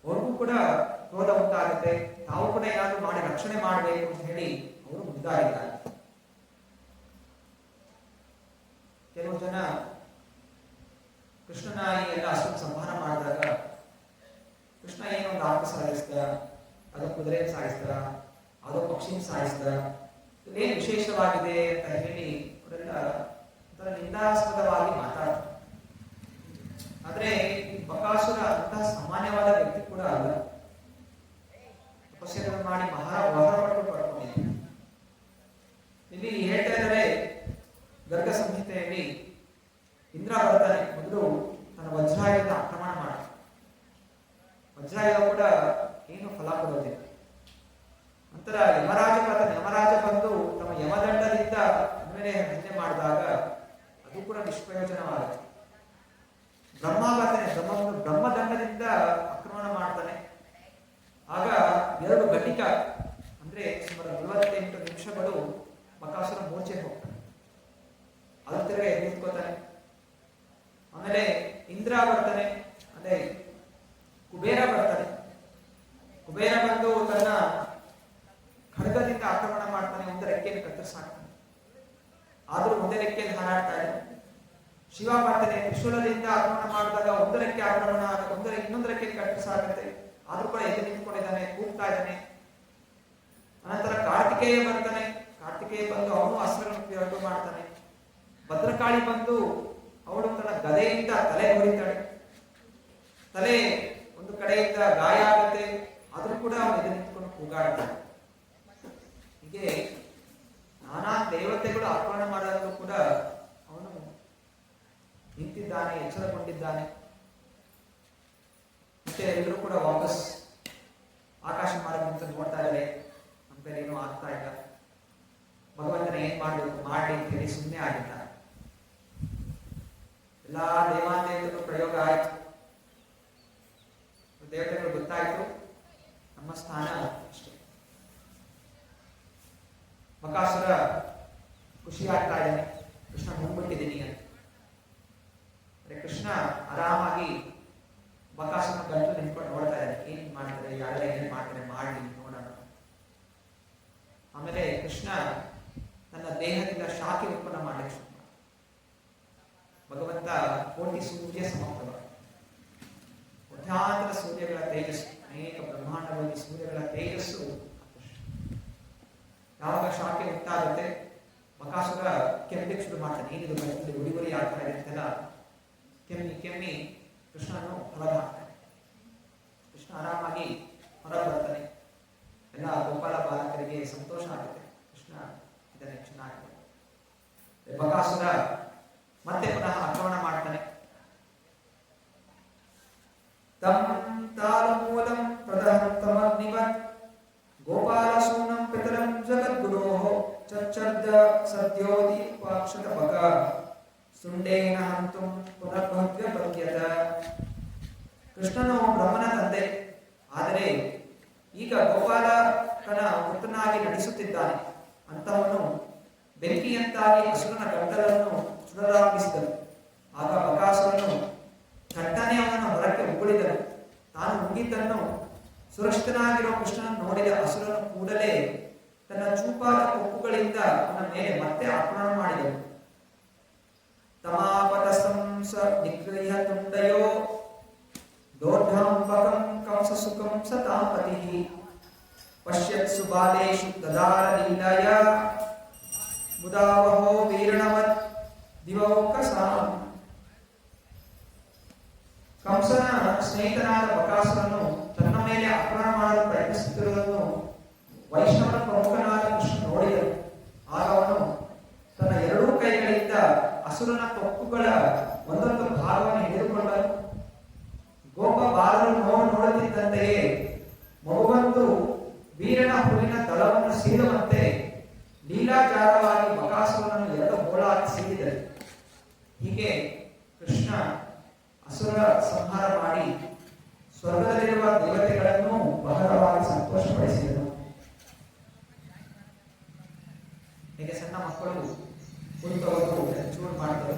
ಅವ್ರಿಗೂ ಕೂಡ ಕ್ರೋಧ ಉಂಟಾಗುತ್ತೆ, ತಾವು ಕೂಡ ಏನಾದ್ರು ಮಾಡಿ ರಕ್ಷಣೆ ಮಾಡಬೇಕು ಅಂತ ಹೇಳಿ ಅವರು ಮುಂದಾಗಿದ್ದಾರೆ. ಕೆಲವು ಜನ ಕೃಷ್ಣನ ಈ ಎಲ್ಲ ಅಸುರ ಸಂಹಾರ ಮಾಡಿದಾಗ ಕೃಷ್ಣ ಏನೋ ಒಂದು ಆಟ ಸಾಗಿಸ್ದ, ಅದೋ ಕುದುರೆ ಸಾಗಿಸ್ದ, ಅದೋ ಪಕ್ಷಿನ ಸಾಗಿಸ್ದ, ಇದೇನು ವಿಶೇಷವಾಗಿದೆ ಅಂತ ಹೇಳಿ ಅವರೆಲ್ಲ ಒಂಥರ ನಿಂದಾಸ್ಪದವಾಗಿ ಮಾತಾಡ್ತಾರೆ. ಆದ್ರೆ ಈ ಬಕಾಸುರ ಅಂತಹ ಸಾಮಾನ್ಯವಾದ ವ್ಯಕ್ತಿ ಕೂಡ ಅಲ್ಲ. ತಪಸ್ಯೆಗಳನ್ನು ಮಾಡಿ ಮಹಾಪಟ್ಟು ಪಡ್ಕೊಂಡಿದ್ದ. ಇಲ್ಲಿ ಹೇಳ್ತಾ ಇದ್ದಾರೆ ಗರ್ಗ ಸಂಹಿತೆಯಲ್ಲಿ ಇಂದ್ರ ಬರ್ತಾನೆ, ಮೊದಲು ತನ್ನ ವಜ್ರಾಯುಧ ಆಕ್ರಮಣ ಮಾಡ. ವಜ್ರಾಯುಧ ಕೂಡ ಏನು ಫಲ ಕೊಡೋದಿಲ್ಲ. ನಂತರ ಯಮರಾಜ ಬಂದು ತಮ್ಮ ಯಮದಂಡದಿಂದ ಮೇಲೆ ಹತ್ಯೆ ಮಾಡಿದಾಗ ಅದು ಕೂಡ ನಿಷ್ಪ್ರಯೋಜನವಾಗುತ್ತೆ. ಬ್ರಹ್ಮ ಬರ್ತಾನೆ, ಬ್ರಹ್ಮದಂಡದಿಂದ ಆಕ್ರಮಣ ಮಾಡ್ತಾನೆ. ಆಗ 2 ಘಟಿಕ ಅಂದ್ರೆ ಸುಮಾರು 48 ನಿಮಿಷಗಳು ಬಕಾಸುರ ಮೂರ್ಛೆ ಹೋಗ್ತಾನೆ. ಅದ್ರ ತಿರುಗಿ ನಿಂತ್ಕೋತಾನೆ. ಆಮೇಲೆ ಇಂದ್ರ ಬರ್ತಾನೆ, ಅಂದ್ರೆ ಕುಬೇರ ಬರ್ತಾನೆ. ಕುಬೇರ ಬಂದು ತನ್ನ ಖಡ್ಗದಿಂದ ಆಕ್ರಮಣ ಮಾಡ್ತಾನೆ, ಒಂದು ರೆಕ್ಕೆಯನ್ನು ಕತ್ತರಿಸಾಕ್ತಾನೆ. ಆದ್ರೂ ಒಂದೇ ರೆಕ್ಕೆಯಲ್ಲಿ ಹಾರಾಡ್ತಾ ಇದ್ದಾನೆ. ಶಿವ ಬರ್ತಾನೆ, ತ್ರಿಶೂಲದಿಂದ ಆಕ್ರಮಣ ಮಾಡಿದಾಗ ಒಂದು ರೆಕ್ಕೆ ಆಕ್ರಮಣ ಆಗುತ್ತೆ, ಇನ್ನೊಂದು ರೆಕ್ಕೆ ಕತ್ತರಿಸಾಗುತ್ತೆ. ಆದ್ರೂ ಕೂಡ ಎದ್ದು ನಿಂತ್ಕೊಂಡಿದ್ದಾನೆ, ಕೂಗ್ತಾ ಇದ್ದಾನೆ. ಅನಂತರ ಕಾರ್ತಿಕ ಕಾರ್ತಿಕೇಯ ಬರ್ತಾನೆ. ಕಾರ್ತಿಕೇಯ ಬಂದು ಅವನು ಅಸ್ತ್ರಗಳನ್ನು ಪ್ರಯೋಗ ಮಾಡ್ತಾನೆ. ಭದ್ರಕಾಳಿ ಬಂದು ಅವಳು ತನ್ನ ಗದೆಯಿಂದ ತಲೆ ಹೊಡಿತಾಳೆ. ತಲೆ ಒಂದು ಕಡೆಯಿಂದ ಗಾಯ ಆಗತ್ತೆ, ಆದ್ರೂ ಕೂಡ ಅವನು ಎದೆ ನಿಂತ್ಕೊಂಡು ಕೂಗಾಡ್ತಾನೆ. ಹೀಗೆ ನಾನಾ ದೇವತೆಗಳು ಆಕ್ರಮಣ ಮಾಡೋದಕ್ಕೂ ಕೂಡ ಅವನು ನಿಂತಿದ್ದಾನೆ, ಎಚ್ಚರಗೊಂಡಿದ್ದಾನೆ. ಮತ್ತೆ ಎಲ್ಲರೂ ಕೂಡ ವಾಪಸ್ ಆಕಾಶ ಮಾರ್ಗದಿಂದ ನೋಡ್ತಾ ಇದ್ದಾರೆ. ನಮ್ಮ ಕೈಲಿ ಏನೂ ಆಗ್ತಾ ಇಲ್ಲ, ಭಗವಂತನ ಏನ್ ಮಾಡಬೇಕು ಮಾಡಿ ಅಂತ ಹೇಳಿ ಸುಮ್ಮನೆ ಆಗಿಲ್ಲ. ಎಲ್ಲಾ ದೇವಾದೇವತೆಗಳು ಪ್ರಯೋಗ ಆಯ್ತು. ದೇವತೆಗಳು ಗೊತ್ತಾಯ್ತು ನಮ್ಮ ಸ್ಥಾನ ಅಷ್ಟೇ. ಬಕಾಸುರ ಖುಷಿ ಆಗ್ತಾ ಇದ್ದಾನೆ, ಕೃಷ್ಣ ಮುಂದ್ಬಿಟ್ಟಿದ್ದೀನಿ ಅಂತ. ಕೃಷ್ಣ ಆರಾಮಾಗಿ ಬಕಾಸುರನ ಗಂಟು ನಿಂತ್ಕೊಂಡು ನೋಡ್ತಾ ಇದ್ದಾನೆ. ಏನ್ ಮಾಡ್ತಾರೆ, ಯಾರೆಲ್ಲ ಏನ್ ಮಾಡ್ತಾರೆ, ಮಾಡಿ ನೋಡೋಣ. ಆಮೇಲೆ ಕೃಷ್ಣ ತನ್ನ ದೇಹದಿಂದ ಶಾಖೆ ಉತ್ಪನ್ನ ಮಾಡಲಿಕ್ಕೆ ಶುರು ಮಾಡ. ಭಗವಂತ ಕೋಟಿ ಸೂರ್ಯ ಸಮಪ್ರಭ, ಕೋಟ್ಯಾಂತರ ಸೂರ್ಯಗಳ ತೇಜಸ್ಸು, ಅನೇಕ ಬ್ರಹ್ಮಾಂಡಗಳಲ್ಲಿ ಸೂರ್ಯಗಳ ತೇಜಸ್ಸು. ಯಾವಾಗ ಶಾಖೆ ಉಂಟಾಗುತ್ತೆ ಬಕಾಸುರ ಕೆಮ್ಮಲಿಕ್ಕೆ ಶುರು ಮಾಡ್ತಾನೆ. ಏನಿದು ಬರ್ತದೆ, ಉಡಿಗುರಿ ಆಗ್ತಾ ಇದೆ ಅಂತೆಲ್ಲ ಕೆಮ್ಮಿ ಕೆಮ್ಮಿ ಕೃಷ್ಣನು ಹೊರಗೆ ಹಾಕ್ತಾನೆ. ಕೃಷ್ಣ ಆರಾಮಾಗಿ ಹೊರಗೆ ಬರ್ತಾನೆ. ಎಲ್ಲ ಗೋಪಾಲ ಬಾಲಕರಿಗೆ ಸಂತೋಷ ಆಗುತ್ತೆ. ಕೃಷ್ಣ ಇದನ್ನೇ ಚೆನ್ನಾಗಿದೆ. ಬಕಾಸುರ ಮತ್ತೆ ಪುನಃ ಆಕ್ರಮಣ ಮಾಡ್ತಾನೆ. ತಂ ತಾಲಮೂಲಂ ಪ್ರದಹಂತಮಗ್ನಿವತ್ ಗೋಪಾಲಸೂನಂ ಪಿತರಂ ಜಗದ್ಗುರೋಃ ಚಚ್ಚರ್ದ ಸದ್ಯೋದಿ ಪಾಕ್ಷತ ಬಕ ಸುಂಡೇನ ಹಂತುಂ ಪುನರ್ಭವ್ಯ ಪದ್ಯತ. ಕೃಷ್ಣನು ಬ್ರಹ್ಮನ ತಂದೆ, ಆದರೆ ಈಗ ಗೋಪಾಲಕನ ಪುತ್ರನಾಗಿ ನಡೆಸುತ್ತಿದ್ದಾನೆ. ಅಂತವನು ಬೆಂಕಿಯಂತಾಗಿ ಅಸುರನ ಗಂಟಲನ್ನು ಸುಡಲಾರಂಭಿಸಿದನು. ಆಗ ಬಕಾಸುರನು ಥಟ್ಟನೆ ಅವನನ್ನು ಹೊರಕ್ಕೆ ಉಗುಳಿದನು. ತಾನು ನುಂಗಿದ್ದನ್ನು ಸುರಕ್ಷಿತನಾಗಿರುವ ಕೃಷ್ಣನನ್ನು ನೋಡಿದ ಅಸುರನು ಕೂಡಲೇ ತನ್ನ ಚೂಪಾದ ಕೊಕ್ಕುಗಳಿಂದ ಅವನ ಮೇಲೆ ಮತ್ತೆ ಆಕ್ರಮಣ ಮಾಡಿದನು. ತಮಾಪತಸಂಸ ನಿಗ್ರಹ ತುಂಡಯೋ ದೋರ್ಧಾಂಬಕಂ ಕಂಸ ಸುಖಂ ಸತಾಪತಿಃ ಪಶ್ಯತ್ಸು ಬಾಲೇಷು ದದಾರ ಲೀಲಯ ಮುದಾವಹೋ ವೀರಣವತ್ ದಿವೌಕಸಾಂ. ಕಂಸನ ಸ್ನೇಹಿತನಾದ ಬಕಾಸುರನು ತನ್ನ ಮೇಲೆ ಆಕ್ರಮಣ ಮಾಡಲು ಪ್ರಯತ್ನಿಸುತ್ತಿರುವುದನ್ನು ವೈಷ್ಣವನ ಪ್ರಮುಖನಾದ ಕೃಷ್ಣ ನೋಡಿದನು. ಆಗ ಅವನು ತನ್ನ ಎರಡೂ ಕೈಗಳಿಂದ ಅಸುರನ ಕೊಕ್ಕುಗಳ ಒಂದೊಂದು ಭಾಗವನ್ನು ಹಿಡಿದುಕೊಂಡನು. ಗೋಪ ಬಾಲರು ನೋಡುತ್ತಿದ್ದಂತೆಯೇ ಮಗುವೊಂದು ವೀರನ ಹುಲಿನ ದಳವನ್ನು ಸೀಳುವಂತೆ ಲೀಲಾಚಾರವಾಗಿ ಬಕಾಸುರನನ್ನು ಎರಡು ಗೋಳಾಗಿ ಸೀಳಿದರು. ಹೀಗೆ ಕೃಷ್ಣ ಅಸುರ ಸಂಹಾರ ಮಾಡಿ ಸ್ವರ್ಗದಲ್ಲಿರುವ ದೇವತೆಗಳನ್ನು ಬಹಳವಾಗಿ ಸಂತೋಷಪಡಿಸಿದನು. ಹೀಗೆ ಸಣ್ಣ ಮಕ್ಕಳು ಕುಳಿತವರು ಚೂರು ಮಾಡ್ತಾರೆ.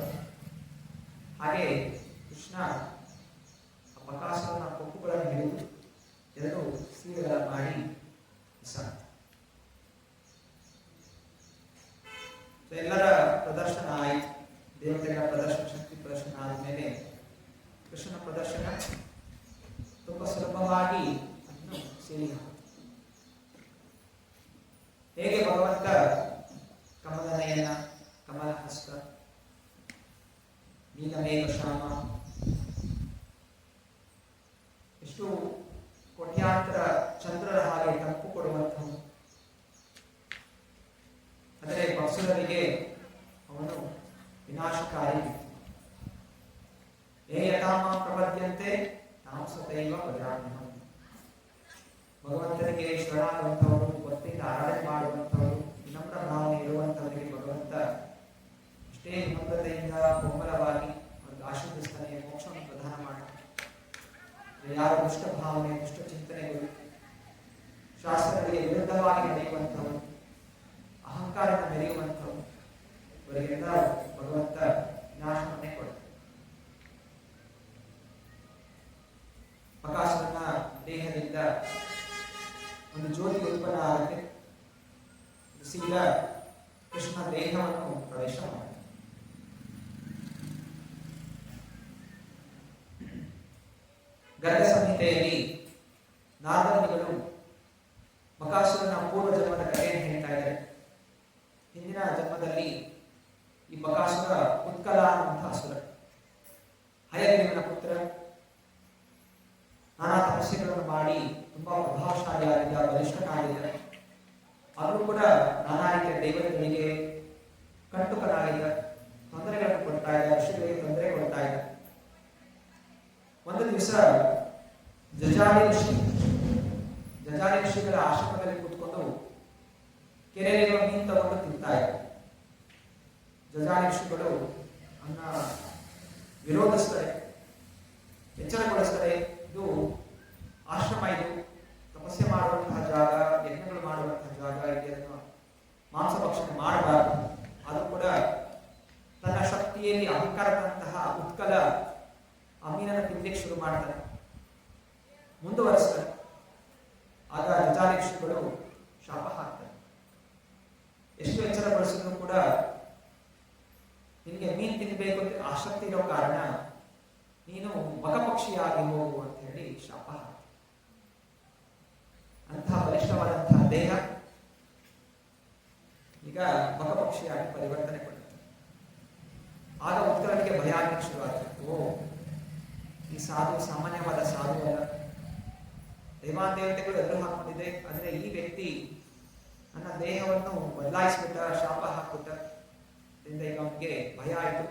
ಹಾಗೆ ಕೃಷ್ಣ ಬಕಾಸುರನ ಕೊಕ್ಕುಗಳನ್ನು ಹಿಡಿದು ಎರಡು ಸೀರೆಗಳ ಮಾಡಿ ಎಲ್ಲರ ಪ್ರದರ್ಶನ ಆಯಿತು. ದೇವತೆಗಳ ಪ್ರದರ್ಶನ, ಶಕ್ತಿ ಪ್ರದರ್ಶನ ಆದಮೇಲೆ ಕೃಷ್ಣನ ಪ್ರದರ್ಶನ ತುಂಬಾ ಸುಲಭವಾಗಿ ಅದನ್ನು ಸೇರಿ ಹೇಗೆ ಭಗವಂತ ಕಮಲನಯನ, ಕಮಲ ಹಸ್ತ, ನೀಲಮೇಘ ಶ್ಯಾಮ, ಎಷ್ಟು ಕೋಟ್ಯಾಂತರ ಚಂದ್ರರ ಹಾಗೆ ತಂಪು ಕೊಡುವಂತಹ, ಆದರೆ ಭಕ್ತರಿಗೆ ಅವನು ವಿನಾಶಕಾರಿ. ಏ ಯಥಾಮ ಪ್ರಪದ್ಯಂತೆ ತಾಂ ಸತೈವ ಭಜಾಮ್ಯಹಂ. ಭಗವಂತನಿಗೆ ಶರಣಾಗುವಂಥವರು, ಭಕ್ತಿಯಿಂದ ಆರಾಧನೆ ಮಾಡುವಂಥವರು, ವಿನಮ್ರ ಭಾವನೆ ಇರುವಂಥವರಿಗೆ ಭಗವಂತ ಅಷ್ಟೇ ವಿನಮ್ರತೆಯಿಂದ ಕೋಮಲವಾಗಿ ಅವರಿಗೆ ಆಶೀರ್ವದಿಸ್ತಾನೆ, ಮೋಕ್ಷವನ್ನು ಪ್ರದಾನ ಮಾಡ್ತಾನೆ. ಯಾರು ದುಷ್ಟ ಭಾವನೆ, ದುಷ್ಟ ಚಿಂತನೆಗಳು, ಶಾಸ್ತ್ರಗಳಿಗೆ ವಿರುದ್ಧವಾಗಿ ನಡೆಯುವಂಥವರು, ಅಹಂಕಾರದಿಂದ ಮೆರೆಯುವಂಥವರು, ಇವರಿಗೆಲ್ಲ ಭಗವಂತ ವಿನಾಶವನ್ನೇ ಕೊಡ್ತಾನೆ. ಬಕಾಸುರನ ದೇಹದಿಂದ ಒಂದು ಜ್ಯೋತಿ ಉತ್ಪನ್ನ ಆಗುತ್ತೆ. ಸೀದಾ ಕೃಷ್ಣ ದೇಹವನ್ನು ಪ್ರವೇಶ ಮಾಡುತ್ತೆ. ಗರ್ಗ ಸಂಹಿತೆಯಲ್ಲಿ ನಾರದಮುನಿಗಳು ಬಕಾಸುರನ ಪೂರ್ವ ಜನ್ಮದ ಕಥೆಯನ್ನು ಹೇಳ್ತಾರೆ. ಹೇಳ್ತಾ ಇದ್ದಾರೆ. ಹಿಂದಿನ ಜನ್ಮದಲ್ಲಿ ಈ ಬಕಾಸುರ ಉತ್ಕಲ ಅನ್ನುವಂತಹ ಅಸುರ, ಹಯಗ್ರೀವನ ಪುತ್ರ, ನಾನಾ ತಪಸ್ಯೆಗಳನ್ನು ಮಾಡಿ ತುಂಬಾ ಪ್ರಭಾವಶಾಲಿಯಾಗಿದ್ದ, ಬಲಿಷ್ಠನಾಗಿದ್ದ. ಆದರೂ ಕೂಡ ನಾನಾ ರೀತಿಯ ದೇವತೆಗಳಿಗೆ ಕಟ್ಟುಕನಾಗಿದ್ದ, ತೊಂದರೆಗಳನ್ನು ಕೊಡ್ತಾ ಇದ್ದ, ಋಷಿಗಳಿಗೆ ತೊಂದರೆ ಕೊಡ್ತಾ ಇದ್ದ. ಒಂದು ದಿವಸ ಜಜಾಲಿ ಋಷಿಗಳ ಆಶ್ರಮದಲ್ಲಿ ಕೂತ್ಕೊಂಡು ಕೆರೆಯಲ್ಲಿರುವ ಮೀನು ತಗೊಂಡು ತಿಂತಾ ಇದ್ದ. ಜಜಾಲಿ ಋಷಿಗಳು ಅನ್ನ ವಿರೋಧಿಸ್ತಾರೆ, ಎಚ್ಚರಗೊಳಿಸ್ತಾರೆ. ಇದು ಆಶ್ರಮ, ಇದು ತಪಸ್ಸೆ ಮಾಡುವಂತಹ ಜಾಗ, ಯಜ್ಞಗಳು ಮಾಡುವಂತಹ ಜಾಗ, ಇದನ್ನು ಮಾಂಸ ಭಕ್ಷಣೆ ಮಾಡಬಾರದು. ಅದು ಕೂಡ ತನ್ನ ಶಕ್ತಿಯಲ್ಲಿ ಅಹಂಕಾರದಂತಹ ಉತ್ಕಲ ಆ ಮೀನನ್ನು ತಿನ್ನಲಿಕ್ಕೆ ಶುರು ಮಾಡ್ತಾರೆ, ಮುಂದುವರಿಸ್ತಾರೆ. ಆಗ ಜಜಾಲಿ ಶಾಪ ಹಾಕ್ತಾರೆ. ಎಷ್ಟು ಎಚ್ಚರಗೊಳಿಸಿದ್ರು ಕೂಡ ನಿನಗೆ ಮೀನು ತಿನ್ನಬೇಕು ಅಂತ ಆಸಕ್ತಿ ಇರೋ ಕಾರಣ ನೀನು ಬಕಪಕ್ಷಿಯಾಗಿ ಹೋಗು ಅಂತ ಹೇಳಿ ಶಾಪ ಹಾಕ್ತಾರೆ. ಅಂತಹ ಬಲಿಷ್ಠವಾದಂತಹ ದೇಹ ಈಗ ಬಕಪಕ್ಷಿಯಾಗಿ ಪರಿವರ್ತನೆ ಕೊಡುತ್ತೆ. ಆಗ ಉತ್ಕಲನಿಗೆ ಭಯ ಆಗಲಿಕ್ಕೆ ಶುರುವಾಗುತ್ತೆ. ಓ, ಈ ಸಾಧು ಸಾಮಾನ್ಯವಾದ ಸಾಧು ಅಲ್ಲ, ದೇವಾದೇವತೆಗಳು ಎದುರು ಹಾಕೊಂಡಿದೆ. ಆದರೆ ಈ ವ್ಯಕ್ತಿ ನನ್ನ ದೇಹವನ್ನು ಬದಲಾಯಿಸ್ಬಿಟ್ಟ, ಶಾಪ ಹಾಕ್ಬಿಟ್ಟ. ಇದರಿಂದ ಈಗ ಅವನಿಗೆ ಭಯ ಆಯಿತು.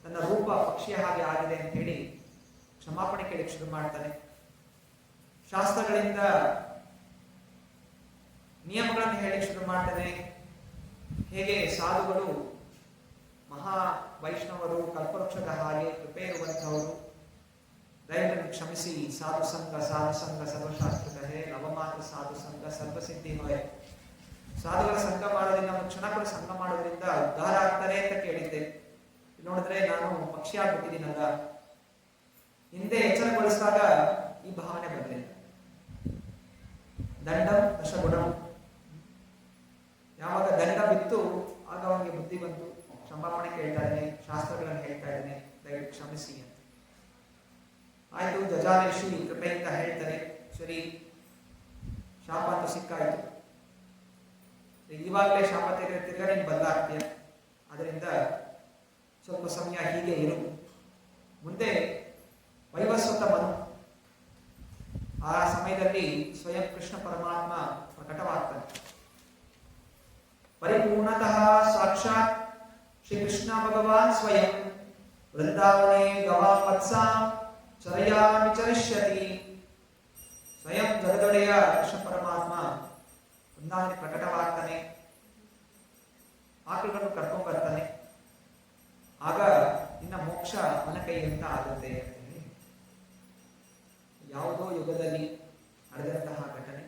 ನನ್ನ ರೂಪ ಪಕ್ಷಿಯ ಹಾಗೆ ಆಗಿದೆ ಅಂತ ಹೇಳಿ ಕ್ಷಮಾಪಣೆ ಕೇಳಕ್ಕೆ ಶುರು ಮಾಡ್ತಾನೆ. ಶಾಸ್ತ್ರಗಳಿಂದ ನಿಯಮಗಳನ್ನು ಹೇಳಕ್ಕೆ ಶುರು ಮಾಡ್ತಾನೆ. ಹೇಗೆ ಸಾಧುಗಳು ಮಹಾ ವೈಷ್ಣವರು ಕಲ್ಪವೃಕ್ಷದ ಹಾಗೆ ಕೃಪೆ ಇರುವಂತಹವರು, ದಯವಿಟ್ಟು ಕ್ಷಮಿಸಿ, ಸಾಧು ಸಂಘ ಸರ್ವಶಾಸ್ತ್ರದ ಹೇ, ನವಮಾತ್ರ ಸಾಧು ಸಂಘ ಸರ್ವಸಿದ್ಧಿ ಹೊಯ್. ಸಾಧುಗಳ ಸಂಘ ಮಾಡೋದ್ರಿಂದ, ಒಂದು ಕ್ಷಣ ಕೂಡ ಸಂಘ ಮಾಡೋದ್ರಿಂದ ಉದ್ಧಾರ ಆಗ್ತಾರೆ ಅಂತ ಕೇಳಿದ್ದೆ. ನೋಡಿದ್ರೆ ನಾನು ಪಕ್ಷಿ ಆಗ್ಬಿಟ್ಟಿದ್ದೀನಲ್ಲ. ಹಿಂದೆ ಎಚ್ಚರಗೊಳಿಸಿದಾಗ ಈ ಭಾವನೆ ಬರಲಿಲ್ಲ. ದಂಡಂ ದಶಗುಣಂ, ಯಾವಾಗ ದಂಡ ಬಿತ್ತು ಆಗ ಅವನಿಗೆ ಬುದ್ಧಿ ಬಂತು. ಕ್ಷಮಾಪಣೆ ಕೇಳ್ತಾ ಇದ್ದೇನೆ, ಶಾಸ್ತ್ರಗಳನ್ನು ಹೇಳ್ತಾ ಇದ್ದೇನೆ, ದಯವಿಟ್ಟು ಕ್ಷಮಿಸಿ ಅಂತ. ಆಯ್ತು, ಜಜಾಲಿ ಋಷಿ ಕೃಪೆಯಿಂದ ಹೇಳ್ತಾರೆ, ಸರಿ ಶಾಪ ಅಂತ ಸಿಕ್ಕಾಯ್ತು, ಇವಾಗಲೇ ಶಾಪ ತಿರ್ಗ ನೀನು ಬದಲಾಗ್ತೀಯ, ಅದರಿಂದ ಸ್ವಲ್ಪ ಸಮಯ ಹೀಗೆ ಇರು. ಮುಂದೆ ವೈವಸ್ವತ ಮನು, ಆ ಸಮಯದಲ್ಲಿ ಸ್ವಯಂ ಕೃಷ್ಣ ಪರಮಾತ್ಮ ಪ್ರಕಟವಾಗ್ತಾನೆ. ಪರಿಪೂರ್ಣತಃ ಸಾಕ್ಷಾತ್ ಶ್ರೀ ಕೃಷ್ಣ ಭಗವಾನ್ ಸ್ವಯಂ ವೃಂದಾವನೆ ಗವಾಂ ವತ್ಸಾಂ ಚರಯಾ ವಿಚರಿಷ್ಯತಿ. ಸ್ವಯಂ ಜಗದೊಡೆಯ ಕೃಷ್ಣ ಪರಮಾತ್ಮ ವೃಂದಾವನೆ ಪ್ರಕಟವಾಗ್ತಾನೆ, ಆಕಳುಗಳನ್ನು ಕರ್ಕೊಂಡು ಬರ್ತಾನೆ. ಆಗ ನಿನ್ನ ಮೋಕ್ಷ ಅವನ ಕೈಯಿಂದ ಆಗುತ್ತೆ ಅಂತ ಹೇಳಿ ಯಾವುದೋ ಯುಗದಲ್ಲಿ ನಡೆದಂತಹ ಘಟನೆ.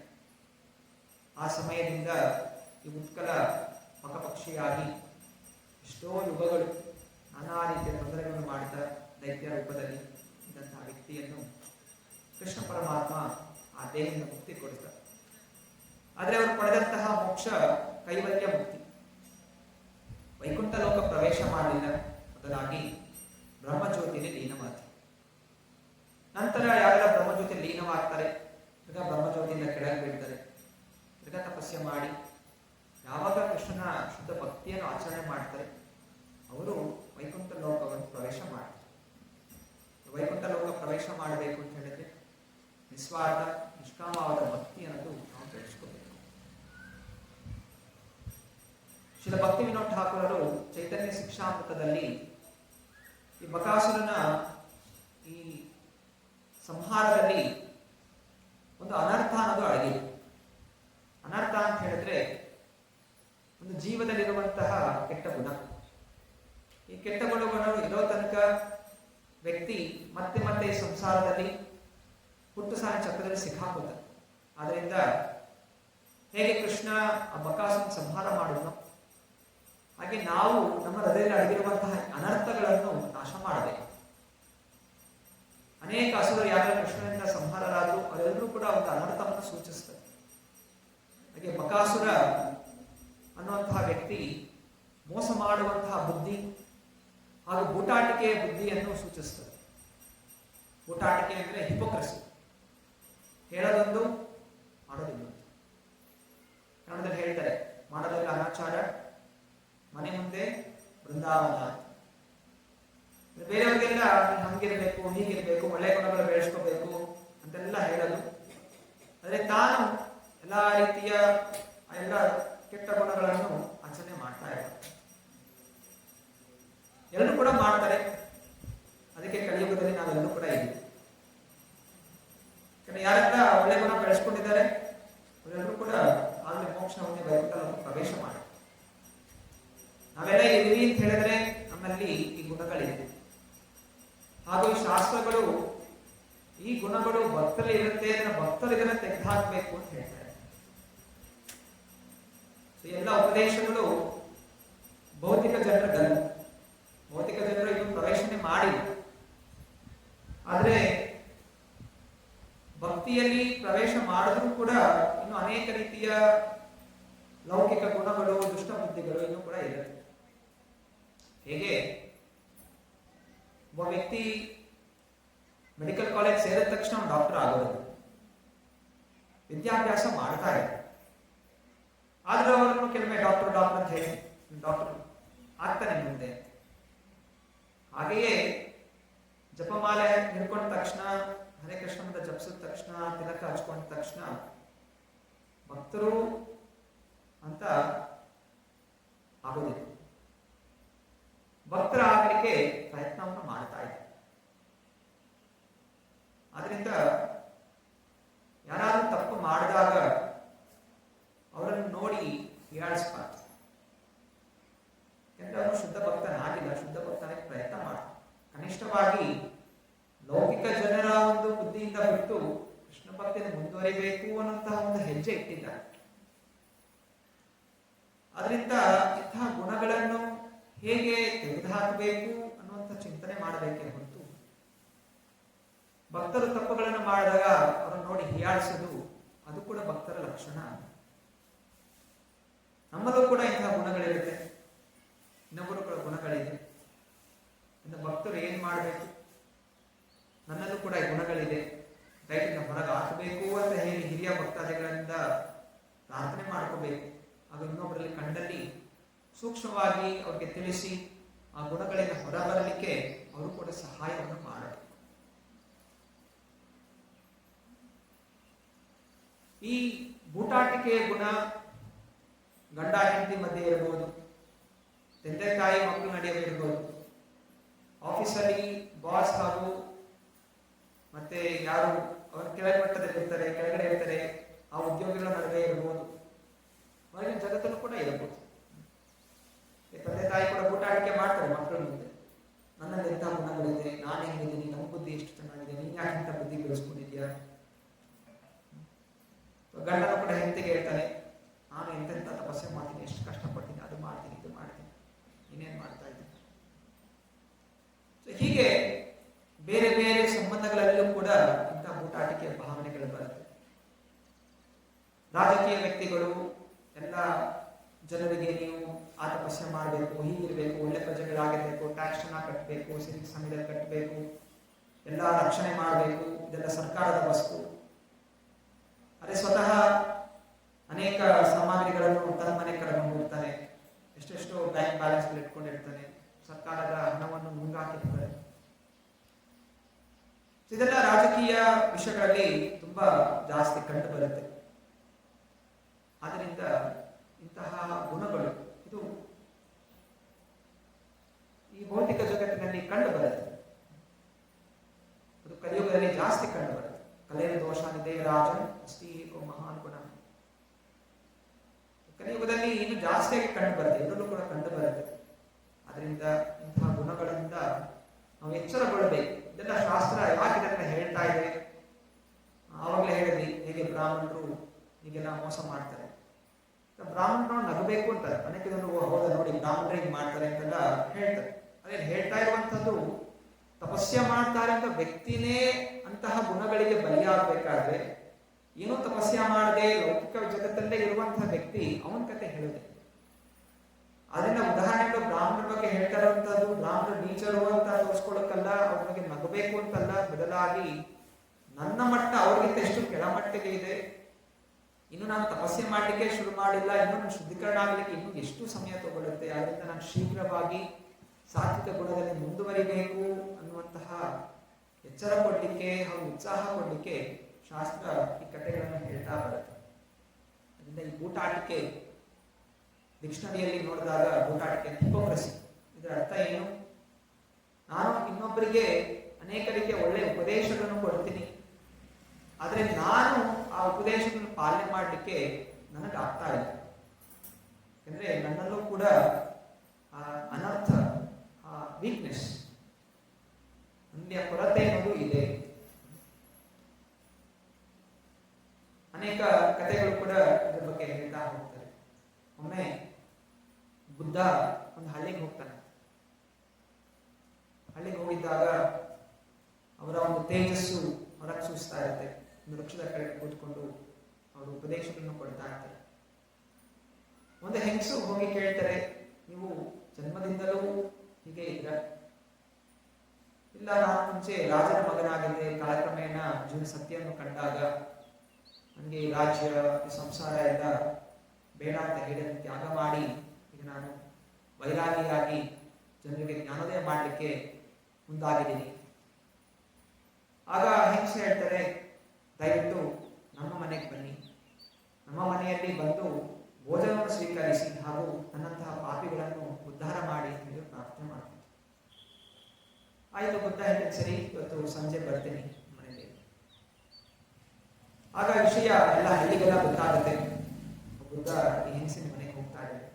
ಆ ಸಮಯದಿಂದ ಈ ಉತ್ಕಲ ಪಕ್ಷಿಯಾಗಿ ಎಷ್ಟೋ ಯುಗಗಳು ನಾನಾ ರೀತಿಯ ತೊಂದರೆಗಳನ್ನು ಮಾಡ್ತಾ ದೈತ್ಯ ರೂಪದಲ್ಲಿ ಇದ್ದಂತಹ ವ್ಯಕ್ತಿಯನ್ನು ಕೃಷ್ಣ ಪರಮಾತ್ಮ ಆ ದೇಹದಿಂದ ಮುಕ್ತಿ ಕೊಡ್ತಾರೆ. ಆದರೆ ಅವರು ಪಡೆದಂತಹ ಮೋಕ್ಷ ಕೈವಲ್ಯ ಮುಕ್ತಿ, ವೈಕುಂಠ ಲೋಕ ಪ್ರವೇಶ ಮಾಡಲಿಲ್ಲ, ಬದಲಾಗಿ ಬ್ರಹ್ಮಜ್ಯೋತಿಯಲ್ಲಿ ಲೀನವಾದ ನಂತರ ಯಾರೆಲ್ಲ ಬ್ರಹ್ಮಜ್ಯೋತಿ ಲೀನವಾಗ್ತಾರೆ, ಈಗ ಬ್ರಹ್ಮಜ್ಯೋತಿಯಿಂದ ಕೆಳಗೆ ಬೀಳ್ತಾರೆ. ಈಗ ತಪಸ್ಯ ಮಾಡಿ ಯಾವಾಗ ಕೃಷ್ಣನ ಶುದ್ಧ ಭಕ್ತಿಯನ್ನು ಆಚರಣೆ ಮಾಡ್ತಾರೆ, ಅವರು ವೈಕುಂಠ ಲೋಕವನ್ನು ಪ್ರವೇಶ ಮಾಡ್ತಾರೆ. ವೈಕುಂಠ ಲೋಕ ಪ್ರವೇಶ ಮಾಡಬೇಕು ಅಂತ ಹೇಳಿದ್ರೆ ನಿಸ್ವಾರ್ಥ ನಿಷ್ಕಾಮವಾದ ಭಕ್ತಿ ಅನ್ನೋದು ನಾವು ಬೆಳೆಸ್ಕೋಬೇಕು. ಶ್ರೀಲ ಭಕ್ತಿ ವಿನೋದ್ ಠಾಕೂರರು ಚೈತನ್ಯ ಶಿಕ್ಷಾಮೃತದಲ್ಲಿ ಈ ಬಕಾಸುರನ ಈ ಸಂಹಾರದಲ್ಲಿ ಒಂದು ಅನರ್ಥ ಅನ್ನೋದು ಅಡಗಿದೆ. ಅನರ್ಥ ಅಂತ ಹೇಳಿದ್ರೆ ಒಂದು ಜೀವನದಲ್ಲಿರುವಂತಹ ಕೆಟ್ಟ ಗುಣ. ಈ ಕೆಟ್ಟ ಗುಣಗಳು ಇರೋ ತನಕ ವ್ಯಕ್ತಿ ಮತ್ತೆ ಮತ್ತೆ ಸಂಸಾರದಲ್ಲಿ ಹುಟ್ಟು ಸಾಲ ಚಕ್ರದಲ್ಲಿ ಸಿಕ್ಕಾಕೋತಾರೆ. ಆದ್ದರಿಂದ ಹೇಗೆ ಕೃಷ್ಣ ಆ ಬಕಾಸುರನ ಸಂಹಾರ ಮಾಡಿದ್ನೋ ಹಾಗೆ ನಾವು ನಮ್ಮ ಹೃದಯದಲ್ಲಿ ಅಡಗಿರುವಂತಹ ಅನರ್ಥಗಳನ್ನು ನಾಶ ಮಾಡಬೇಕು. ಅನೇಕ ಅಸುರರು ಯಾರು ಕೃಷ್ಣನಿಂದ ಸಂಹಾರರಾದರು ಅವರೆಲ್ಲರೂ ಕೂಡ ಒಂದು ಅನರ್ಥವನ್ನು ಸೂಚಿಸ್ತಾರೆ. ಹಾಗೆ ಬಕಾಸುರ ಅನ್ನುವಂತಹ ವ್ಯಕ್ತಿ ಮೋಸ ಮಾಡುವಂತಹ ಬುದ್ಧಿ ಹಾಗೂ ಬೂಟಾಟಿಕೆಯ ಬುದ್ಧಿಯನ್ನು ಸೂಚಿಸ್ತದೆ. ಬೂಟಾಟಿಕೆ ಅಂದರೆ ಹಿಪೋಕ್ರಸಿ, ಹೇಳೋದೊಂದು ಮಾಡೋದಿಲ್ಲ. ಕನ್ನಡದಲ್ಲಿ ಹೇಳ್ತಾರೆ ಬೃಂದಾವನ. ಬೇರೆಯವ್ರಿಗೆಲ್ಲ ಹಂಗಿರ್ಬೇಕು, ಹೀಗಿರ್ಬೇಕು, ಒಳ್ಳೆ ಗುಣಗಳು ಬೆಳೆಸ್ಕೋಬೇಕು ಅಂತೆಲ್ಲ ಹೇಳೋದು. ಆದರೆ ತಾನು ಎಲ್ಲ ರೀತಿಯ ಎಲ್ಲ ಕೆಟ್ಟ ಗುಣಗಳನ್ನು ಆಚರಣೆ ಮಾಡ್ತಾ ಇದ್ದಾರೆ. ಎಲ್ಲರೂ ಕೂಡ ಮಾಡ್ತಾರೆ. ಅದಕ್ಕೆ ಕಲಿಯುಗದಲ್ಲಿ ನಾವೆಲ್ಲರೂ ಕೂಡ ಇದ್ದೀವಿ. ಯಾರೆಲ್ಲ ಒಳ್ಳೆ ಗುಣ ಬೆಳೆಸ್ಕೊಂಡಿದ್ದಾರೆ ಅವರೆಲ್ಲರೂ ಕೂಡ ಆಗಲೇ ಮೋಕ್ಷವನ್ನು ವೈಕುಂಠವನ್ನು ಪ್ರವೇಶ ಮಾಡಿ. ನಾವೆಲ್ಲ ಇದ್ದೀವಿ ಅಂತ ಹೇಳಿದ್ರೆ ನಮ್ಮಲ್ಲಿ ಈ ಗುಣಗಳಿವೆ. ಹಾಗೂ ಈ ಶಾಸ್ತ್ರಗಳು ಈ ಗುಣಗಳು ಭಕ್ತರಲ್ಲಿ ಇರುತ್ತೆ, ಭಕ್ತರು ಇದನ್ನ ತೆಗೆದುಹಾಕಬೇಕು ಅಂತ ಹೇಳ್ತಾರೆ. ಎಲ್ಲ ಉಪದೇಶಗಳು ಭೌತಿಕ ಜನರಲ್ಲ. ಭೌತಿಕ ಜನರು ಇನ್ನು ಪ್ರವೇಶನೆ ಮಾಡಿಲ್ಲ. ಆದ್ರೆ ಭಕ್ತಿಯಲ್ಲಿ ಪ್ರವೇಶ ಮಾಡಿದ್ರೂ ಕೂಡ ಇನ್ನು ಅನೇಕ ರೀತಿಯ ಲೌಕಿಕ ಗುಣಗಳು, ದುಷ್ಟ ಬುದ್ಧಿಗಳು ಇನ್ನೂ ಕೂಡ ಇರುತ್ತೆ. ಹೇಗೆ ಒಬ್ಬ ವ್ಯಕ್ತಿ ಮೆಡಿಕಲ್ ಕಾಲೇಜ್ ಸೇರಿದ ತಕ್ಷಣ ಡಾಕ್ಟರ್ ಆಗೋದು, ವಿದ್ಯಾಭ್ಯಾಸ ಮಾಡ್ತಾ ಇದೆ. ಆದ್ರೆ ಅವರನ್ನು ಕೆಲವೊಮ್ಮೆ ಡಾಕ್ಟರ್ ಅಂತ ಹೇಳಿ ಡಾಕ್ಟರ್ ಆಗ್ತಾನೆ ಮುಂದೆ. ಹಾಗೆಯೇ ಜಪಮಾಲೆ ಹಿಡ್ಕೊಂಡ ತಕ್ಷಣ, ಹರೇ ಕೃಷ್ಣ ಅಂತ ಜಪಿಸಿದ ತಕ್ಷಣ, ತಿಲಕ ಹಚ್ಕೊಂಡ ತಕ್ಷಣ ಭಕ್ತರು ಅಂತ ಆಗೋದಿಲ್ಲ. ಭಕ್ತರ ಆಗಲಿಕ್ಕೆ ಪ್ರಯತ್ನವನ್ನು ಮಾಡ್ತಾ ಇದೆ. ಆದ್ರಿಂದ ಯಾರಾದ್ರೂ ತಪ್ಪು ಮಾಡಿದಾಗ ಅವರನ್ನು ನೋಡಿ ಹೀಯಾಳಿಸಬಾರ್ದು. ಯಾಕಂದ್ರೆ ಅವನು ಶುದ್ಧ ಭಕ್ತನಾಗಿಲ್ಲ, ಶುದ್ಧ ಭಕ್ತನಿಗೆ ಪ್ರಯತ್ನ ಮಾಡ್ತಾನೆ. ಕನಿಷ್ಠವಾಗಿ ಲೌಕಿಕ ಜನರ ಒಂದು ಬುದ್ಧಿಯಿಂದ ಬಿಟ್ಟು ಕೃಷ್ಣ ಭಕ್ತಿಯನ್ನು ಮುಂದುವರಿಬೇಕು ಅನ್ನುವಂತಹ ಒಂದು ಹೆಜ್ಜೆ ಇಟ್ಟಿದ್ದಾರೆ. ಅದರಿಂದ ಇಂತಹ ಗುಣಗಳನ್ನು ಹೇಗೆ ತೆಗೆದುಹಾಕಬೇಕು ಅನ್ನುವಂಥ ಚಿಂತನೆ ಮಾಡಬೇಕೇ ಹೊರತು ಭಕ್ತರು ತಪ್ಪುಗಳನ್ನು ಮಾಡಿದಾಗ ಅವರನ್ನು ನೋಡಿ ಹೀಯಾಳಿಸೋದು ಅದು ಕೂಡ ಭಕ್ತರ ಲಕ್ಷಣ. ನಮ್ಮಲ್ಲೂ ಕೂಡ ಇಂತಹ ಗುಣಗಳಿರುತ್ತೆ, ಇನ್ನೊಬ್ಬರು ಕೂಡ ಗುಣಗಳಿದೆ. ಇನ್ನು ಭಕ್ತರು ಏನ್ ಮಾಡಬೇಕು, ನನ್ನಲ್ಲೂ ಕೂಡ ಈ ಗುಣಗಳಿದೆ, ದಯವಿಟ್ಟು ಹೊರಗೆ ಹಾಕಬೇಕು ಅಂತ ಹೇಳಿ ಹಿರಿಯ ಭಕ್ತಾದಿಗಳಿಂದ ಪ್ರಾರ್ಥನೆ ಮಾಡ್ಕೋಬೇಕು. ಅದು ಇನ್ನೊಬ್ಬರಲ್ಲಿ ಕಂಡಲ್ಲಿ ಸೂಕ್ಷ್ಮವಾಗಿ ಅವ್ರಿಗೆ ತಿಳಿಸಿ ಆ ಗುಣಗಳಿಂದ ಹೊರಬರಲಿಕ್ಕೆ ಅವರು ಕೂಡ ಸಹಾಯವನ್ನು ಮಾಡಬೇಕು. ಈ ಬೂಟಾಟಿಕೆಯ ಗುಣ ಗಂಡ ಹೆಂಡತಿ ಮಧ್ಯೆ ಇರಬಹುದು, ತಂದೆ ತಾಯಿ ಮಕ್ಕಳು ನಡೆಯಲು ಇರಬಹುದು, ಆಫೀಸಲ್ಲಿ ಬಾಸ್ ಹಾಗೂ ಮತ್ತೆ ಯಾರು ಅವರ ಕೆಳಗೆ ಮಟ್ಟದಲ್ಲಿ ಇರ್ತಾರೆ, ಕೆಳಗಡೆ ಇರ್ತಾರೆ, ಆ ಉದ್ಯೋಗಿಗಳ ನಡುವೆ ಇರಬಹುದು, ಹೊರಗಿನ ಜಗತ್ತಲ್ಲೂ ಕೂಡ ಇರಬಹುದು. ತಂದೆ ತಾಯಿ ಕೂಡ ಬೂಟಾಟಿಕೆ ಮಾಡ್ತಾರೆ ಮಕ್ಕಳ ಮುಂದೆ. ನನ್ನಲ್ಲಿ ಎಂಥ ಗುಣಗಳಿದೆ, ನಾನು ಹೆಂಗಿದ್ದೀನಿ, ನಮ್ಮ ಬುದ್ಧಿ ಎಷ್ಟು ಚೆನ್ನಾಗಿದೆ, ನೀನ್ ಯಾಕೆ ಇಂಥ ಬುದ್ಧಿ ಬೆಳೆಸ್ಕೊಂಡಿದ್ಯಾ. ಗಂಡನ ಕೂಡ ಹೆಂಡತಿಗೆ ಹೇಳ್ತಾನೆ, ನಾನು ಎಂತೆಂಥ ತಪಸ್ಸೆ ಮಾಡ್ತೀನಿ, ಎಷ್ಟು ಕಷ್ಟಪಡ್ತೀನಿ, ಅದು ಮಾಡ್ತೀನಿ, ಇದು ಮಾಡ್ತೀನಿ, ನೀನೇನ್ ಮಾಡ್ತಾ ಇದ್ದೀನಿ. ಹೀಗೆ ಬೇರೆ ಬೇರೆ ಸಂಬಂಧಗಳಲ್ಲೂ ಕೂಡ ಇಂಥ ಬೂಟಾಟಿಕೆಯ ಭಾವನೆಗಳು ಬರುತ್ತೆ. ರಾಜಕೀಯ ವ್ಯಕ್ತಿಗಳು ಎಲ್ಲ ಜನರಿಗೆ ನೀವು ಆ ತಪಸ್ಸೆ ಮಾಡಬೇಕು, ಹೀಗಿರ್ಬೇಕು, ಒಳ್ಳೆ ಪ್ರಜೆಗಳಾಗಿರ್ಬೇಕು, ಟ್ಯಾಕ್ಸ್ ಚೆನ್ನಾಗಿ ಕಟ್ಟಬೇಕು, ಸರಿ ಸಮಯದಲ್ಲಿ ಕಟ್ಟಬೇಕು, ಎಲ್ಲ ರಕ್ಷಣೆ ಮಾಡಬೇಕು, ಇದೆಲ್ಲ ಸರ್ಕಾರದ ವಸ್ತು. ಅದೇ ಸ್ವತಃ ಅನೇಕ ಸಾಮಗ್ರಿಗಳನ್ನು ತನ್ನ ಮನೆ ಕರೆದುಕೊಂಡು ಹೋಗ್ತಾನೆ, ಎಷ್ಟೆಷ್ಟೋ ಬ್ಯಾಂಕ್ ಬ್ಯಾಲೆನ್ಸ್ ಇಟ್ಕೊಂಡಿರ್ತಾನೆ, ಸರ್ಕಾರದ ಹಣವನ್ನು ನುಂಗಾಕಿರ್ತಾರೆ. ಇದೆಲ್ಲ ರಾಜಕೀಯ ವಿಷಯಗಳಲ್ಲಿ ತುಂಬಾ ಜಾಸ್ತಿ ಕಂಡು ಬರುತ್ತೆ. ಆದ್ದರಿಂದ ಇಂತಹ ಗುಣಗಳು ಇದು ಈ ಭೌತಿಕ ಜಗತ್ತಿನಲ್ಲಿ ಕಂಡು ಬರುತ್ತೆ. ಅದು ಕಲಿಯುಗದಲ್ಲಿ ಜಾಸ್ತಿ ಕಂಡು ಬರುತ್ತೆ. ಕಲೆಯ ದೋಷ ನಿದೆ ರಾಜನ್ ಅಸ್ತಿ ಏಕೋ ಮಹಾನ್ ಗುಣ. ಕಲಿಯುಗದಲ್ಲಿ ಇನ್ನು ಜಾಸ್ತಿಯಾಗಿ ಕಂಡು ಬರುತ್ತೆ, ಎಲ್ಲರೂ ಕೂಡ ಕಂಡು ಬರುತ್ತೆ. ಅದರಿಂದ ಇಂತಹ ಗುಣಗಳಿಂದ ನಾವು ಎಚ್ಚರಗೊಳ್ಳಬೇಕು. ಇದೆಲ್ಲ ಶಾಸ್ತ್ರ ಯಾಕೆ ಇದನ್ನ ಹೇಳ್ತಾ ಇದೆ. ಆವಾಗಲೇ ಹೇಳಿದ್ವಿ ಹೇಗೆ ಬ್ರಾಹ್ಮಣರು ಹೀಗೆಲ್ಲ ಮೋಸ ಮಾಡ್ತಾರೆ. ಬ್ರಾಹ್ಮಣರು ನಗಬೇಕು ಅಂತಾರೆ. ಅನೇಕ ಜನರು ಹೌದ ನೋಡಿ ಬ್ರಾಹ್ಮಣರು ಹಿಂಗೆ ಮಾಡ್ತಾರೆ ಅಂತೆಲ್ಲ ಹೇಳ್ತಾರೆ. ಅದೇ ಹೇಳ್ತಾ ಇರುವಂತದ್ದು ತಪಸ್ಯ ಮಾಡ್ತಾರೆ ಅಂತ ವ್ಯಕ್ತಿನೇ ಅಂತಹ ಗುಣಗಳಿಗೆ ಬಲಿಯಾಗಬೇಕಾದ್ರೆ ಏನೋ ತಪಸ್ಯ ಮಾಡದೆ ಲೌಕಿಕ ಜಗತ್ತಲ್ಲೇ ಇರುವಂತಹ ವ್ಯಕ್ತಿ ಅವನ ಕತೆ ಹೇಳುತ್ತೆ. ಅದನ್ನ ಉದಾಹರಣೆಗಳು ಬ್ರಾಹ್ಮಣರ ಬಗ್ಗೆ ಹೇಳ್ತಾ ಇರುವಂತದ್ದು ಬ್ರಾಹ್ಮಣರು ನೀಚರು ಅಂತ ತೋರಿಸ್ಕೊಳ್ಳೋಕ್ಕಲ್ಲ, ಅವ್ರ ಬಗ್ಗೆ ನಗಬೇಕು ಅಂತಲ್ಲ, ಬದಲಾಗಿ ನನ್ನ ಮಟ್ಟ ಅವ್ರಿಗಿಂತ ಎಷ್ಟು ಕೆಳಮಟ್ಟಿಗೆ ಇದೆ, ಇನ್ನು ನಾನು ತಪಸ್ಸೆ ಮಾಡಲಿಕ್ಕೆ ಶುರು ಮಾಡಿಲ್ಲ, ಇನ್ನು ನಾನು ಶುದ್ಧೀಕರಣ ಆಗಲಿಕ್ಕೆ ಇನ್ನೂ ಎಷ್ಟು ಸಮಯ ತಗೊಳ್ಳುತ್ತೆ, ಅದರಿಂದ ನಾನು ಶೀಘ್ರವಾಗಿ ಸಾತ್ವಿಕ ಗುಣದಲ್ಲಿ ಮುಂದುವರಿಬೇಕು ಅನ್ನುವಂತಹ ಎಚ್ಚರ ಕೊಡಲಿಕ್ಕೆ ಹಾಗೂ ಉತ್ಸಾಹ ಕೊಡಲಿಕ್ಕೆ ಶಾಸ್ತ್ರ ಈ ಕಥೆಗಳನ್ನು ಹೇಳ್ತಾ ಬರುತ್ತೆ. ಅದರಿಂದ ಈ ಬೂಟಾಟಿಕೆ ಡಿಕ್ಷನರಿಯಲ್ಲಿ ನೋಡಿದಾಗ ಬೂಟಾಟಿಕೆ ಹಿಪೋಕ್ರಸಿ, ಇದರ ಅರ್ಥ ಏನು? ನಾನು ಇನ್ನೊಬ್ಬರಿಗೆ ಅನೇಕರಿಗೆ ಒಳ್ಳೆಯ ಉಪದೇಶಗಳನ್ನು ಕೊಡ್ತೀನಿ, ಆದರೆ ನಾನು ಆ ಉಪದೇಶಗಳನ್ನು ಪಾಲನೆ ಮಾಡಲಿಕ್ಕೆ ನನಗೆ ಆಗ್ತಾ ಇಲ್ಲ. ಯಾಕಂದ್ರೆ ನನ್ನಲ್ಲೂ ಕೂಡ ಅನರ್ಥ, ವೀಕ್ನೆಸ್, ನನಗೆ ಕೊರತೆ ಅನ್ನೋದು ಇದೆ. ಅನೇಕ ಕಥೆಗಳು ಕೂಡ ಇದ್ರ ಬಗ್ಗೆ ಹೇಳ್ತಾ ಹೋಗ್ತಾರೆ. ಒಮ್ಮೆ ಬುದ್ಧ ಒಂದು ಹಳ್ಳಿಗೆ ಹೋಗ್ತಾನೆ. ಹಳ್ಳಿಗೆ ಹೋಗಿದ್ದಾಗ ಅವರ ಒಂದು ತೇಜಸ್ಸು ಹೊರಗೆ ಸೂಸ್ತಾ ಇರುತ್ತೆ. ಒಂದು ವೃಕ್ಷದ ಕಡೆ ಕೂತ್ಕೊಂಡು ಅವರು ಉಪದೇಶಗಳನ್ನು ಕೊಡ್ತಾ ಇರ್ತಾರೆ. ಒಂದು ಹೆಂಗಸು ಹೋಗಿ ಕೇಳ್ತಾರೆ, ನೀವು ಜನ್ಮದಿಂದಲೂ ಹೀಗೆ ಇದ್ರ? ಇಲ್ಲ, ನಾನು ಮುಂಚೆ ರಾಜನ ಮಗನಾಗಿದ್ದೆ, ಕಾಲಕ್ರಮೇಣ ಜೀವನ ಸತ್ಯವನ್ನು ಕಂಡಾಗ ನನಗೆ ಈ ರಾಜ್ಯ, ಈ ಸಂಸಾರ ಎಲ್ಲ ಬೇಡ ಅಂತ ಹೇಳಿ ತ್ಯಾಗ ಮಾಡಿ ಈಗ ನಾನು ವೈರಾಗಿಯಾಗಿ ಜನರಿಗೆ ಜ್ಞಾನೋದಯ ಮಾಡಲಿಕ್ಕೆ ಮುಂದಾಗಿದ್ದೀನಿ. ಆಗ ಹೆಂಗಸು ಹೇಳ್ತಾರೆ, ದಯವಿಟ್ಟು ನಮ್ಮ ಮನೆಗೆ ಬನ್ನಿ, ನಮ್ಮ ಮನೆಯಲ್ಲಿ ಬಂದು ಭೋಜನವನ್ನು ಸ್ವೀಕರಿಸಿ ಹಾಗೂ ನನ್ನಂತಹ ಪಾಪಿಗಳನ್ನು ಉದ್ಧಾರ ಮಾಡಿ ಅಂತ ಹೇಳಿ ಪ್ರಾರ್ಥನೆ ಮಾಡ್ತೀನಿ. ಆಯ್ತು, ಬುದ್ಧ ಹೇಳ್ತಾರೆ, ಸರಿ ಇವತ್ತು ಸಂಜೆ ಬರ್ತೀನಿ ಮನೆಯಲ್ಲಿ. ಆಗ ವಿಷಯ ಎಲ್ಲ ಹಳ್ಳಿಗೆಲ್ಲ ಗೊತ್ತಾಗುತ್ತೆ. ಬುದ್ಧ ಈ ಹೆಂಗಸಿನ ಮನೆಗೆ ಹೋಗ್ತಾ ಇದ್ದಾರೆ.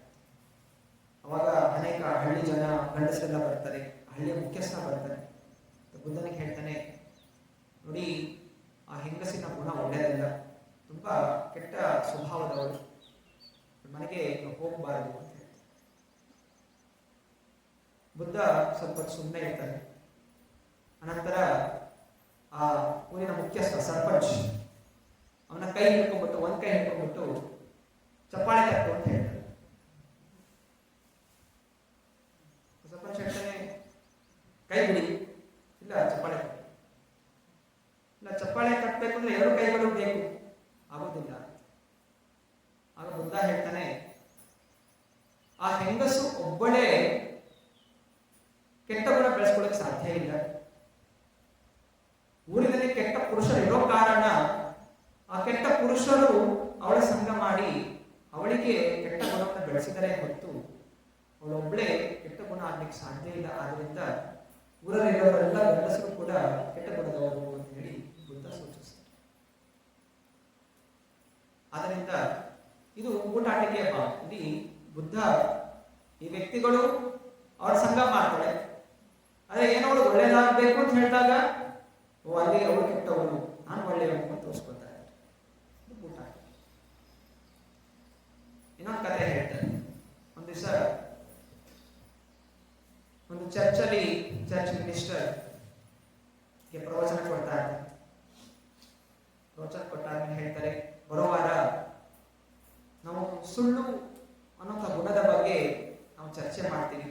ಅವಾಗ ಅನೇಕ ಹಳ್ಳಿ ಜನ, ಗಂಡಸರೆಲ್ಲ ಬರ್ತಾರೆ, ಹಳ್ಳಿಯ ಮುಖ್ಯಸ್ಥ ಬರ್ತಾರೆ. ಬುದ್ಧನಿಗೆ ಹೇಳ್ತಾನೆ, ನೋಡಿ, ಆ ಹೆಂಗಸಿನ ಗುಣ ಒಳ್ಳೆಯದಲ್ಲ, ತುಂಬಾ ಕೆಟ್ಟ ಸ್ವಭಾವದವಳು, ಮನೆಗೆ ಹೋಗಬಾರದು ಅಂತ ಹೇಳ್ತಾರೆ. ಬುದ್ಧ ಸ್ವಲ್ಪ ಸುಮ್ಮನೆ ಇರ್ತಾನೆ. ಅನಂತರ ಆ ಊರಿನ ಮುಖ್ಯಸ್ಥ ಸರ್ಪಂಚ್ ಅವನ ಕೈ ಹಿಡ್ಕೊಂಡ್ಬಿಟ್ಟು, ಒಂದ್ ಕೈ ಹಿಡ್ಕೊಂಡ್ಬಿಟ್ಟು ಚಪ್ಪಾಳೆ ತಟ್ಟು ಅಂತ ಹೇಳ್ತಾನೆ. ಸರ್ಪಂಚ್ ಹೇಳ್ತಾನೆ, ಕೈ ಬಿಡಿ. ಇಲ್ಲ, ಚಪ್ಪಾಳೆ ತಟ್ಟು. ಇಲ್ಲ, ಚಪ್ಪಾಳೆ ತಟ್ಟಬೇಕು ಅಂದ್ರೆ 2 ಕೈಗಳು ಬೇಕು, ಆಗೋದಿಲ್ಲ. ಆಗ ಬುದ್ಧ ಹೇಳ್ತಾನೆ, ಆ ಹೆಂಗಸು ಒಬ್ಬಳೇ ಕೆಟ್ಟ ಗುಣ ಬೆಳೆಸ್ಕೊಳ್ಳಕ್ಕೆ ಸಾಧ್ಯ ಇಲ್ಲ. ಊರಿನಲ್ಲಿ ಕೆಟ್ಟ ಪುರುಷರು ಇರೋ ಕಾರಣ ಆ ಕೆಟ್ಟ ಪುರುಷರು ಅವಳ ಸಂಗ ಮಾಡಿ ಅವಳಿಗೆ ಕೆಟ್ಟ ಗುಣವನ್ನು ಬೆಳೆಸಿದರೆ ಹೊತ್ತು ಅವಳೊಬ್ಬಳೇ ಕೆಟ್ಟ ಗುಣ ಆಗ್ಲಿಕ್ಕೆ ಸಾಧ್ಯ ಇಲ್ಲ. ಆದ್ರಿಂದ ಊರಲ್ಲಿರೋರೆಲ್ಲ ಗಂಡಸರು ಕೂಡ ಕೆಟ್ಟ ಗುಣದವರು ಅಂತ ಹೇಳಿ ಬುದ್ಧ ಸೂಚಿಸ್ತಾರೆ. ಆದ್ದರಿಂದ ಇದು ಊಟಾಟಿಕೆಯ ಭಾವ. ಇಲ್ಲಿ ಬುದ್ಧ ಈ ವ್ಯಕ್ತಿಗಳು ಅವ್ರ ಸಂಘ ಮಾಡ್ತಾರೆ, ಆದ್ರೆ ಏನೋ ಅವಳು ಒಳ್ಳೇದಾಗಬೇಕು ಅಂತ ಹೇಳಿದಾಗ ಅಲ್ಲಿ ಅವಳು ಕೆಟ್ಟವಳು, ನಾನು ಒಳ್ಳೆಯವನು ಅಂತ ತೋರಿಸ್ಕೊತಾ ಇದ್ದಾರೆ. ಊಟಾಟಿಕೆ. ಇನ್ನೊಂದು ಕಥೆ ಹೇಳ್ತಾರೆ. ಒಂದು ದಿವಸ ಒಂದು ಚರ್ಚಲ್ಲಿ ಚರ್ಚ್ ಮಿನಿಸ್ಟರ್ ಪ್ರವಚನ ಕೊಡ್ತಾ ಇದ್ದಾರೆ. ಪ್ರವಚನ ಕೊಟ್ಟಾದ್ಮೇಲೆ ಹೇಳ್ತಾರೆ, ಬರೋ ವಾರ ನಾವು ಸುಳ್ಳು ಅನ್ನೋಂಥ ಗುಣದ ಬಗ್ಗೆ ನಾವು ಚರ್ಚೆ ಮಾಡ್ತೀವಿ.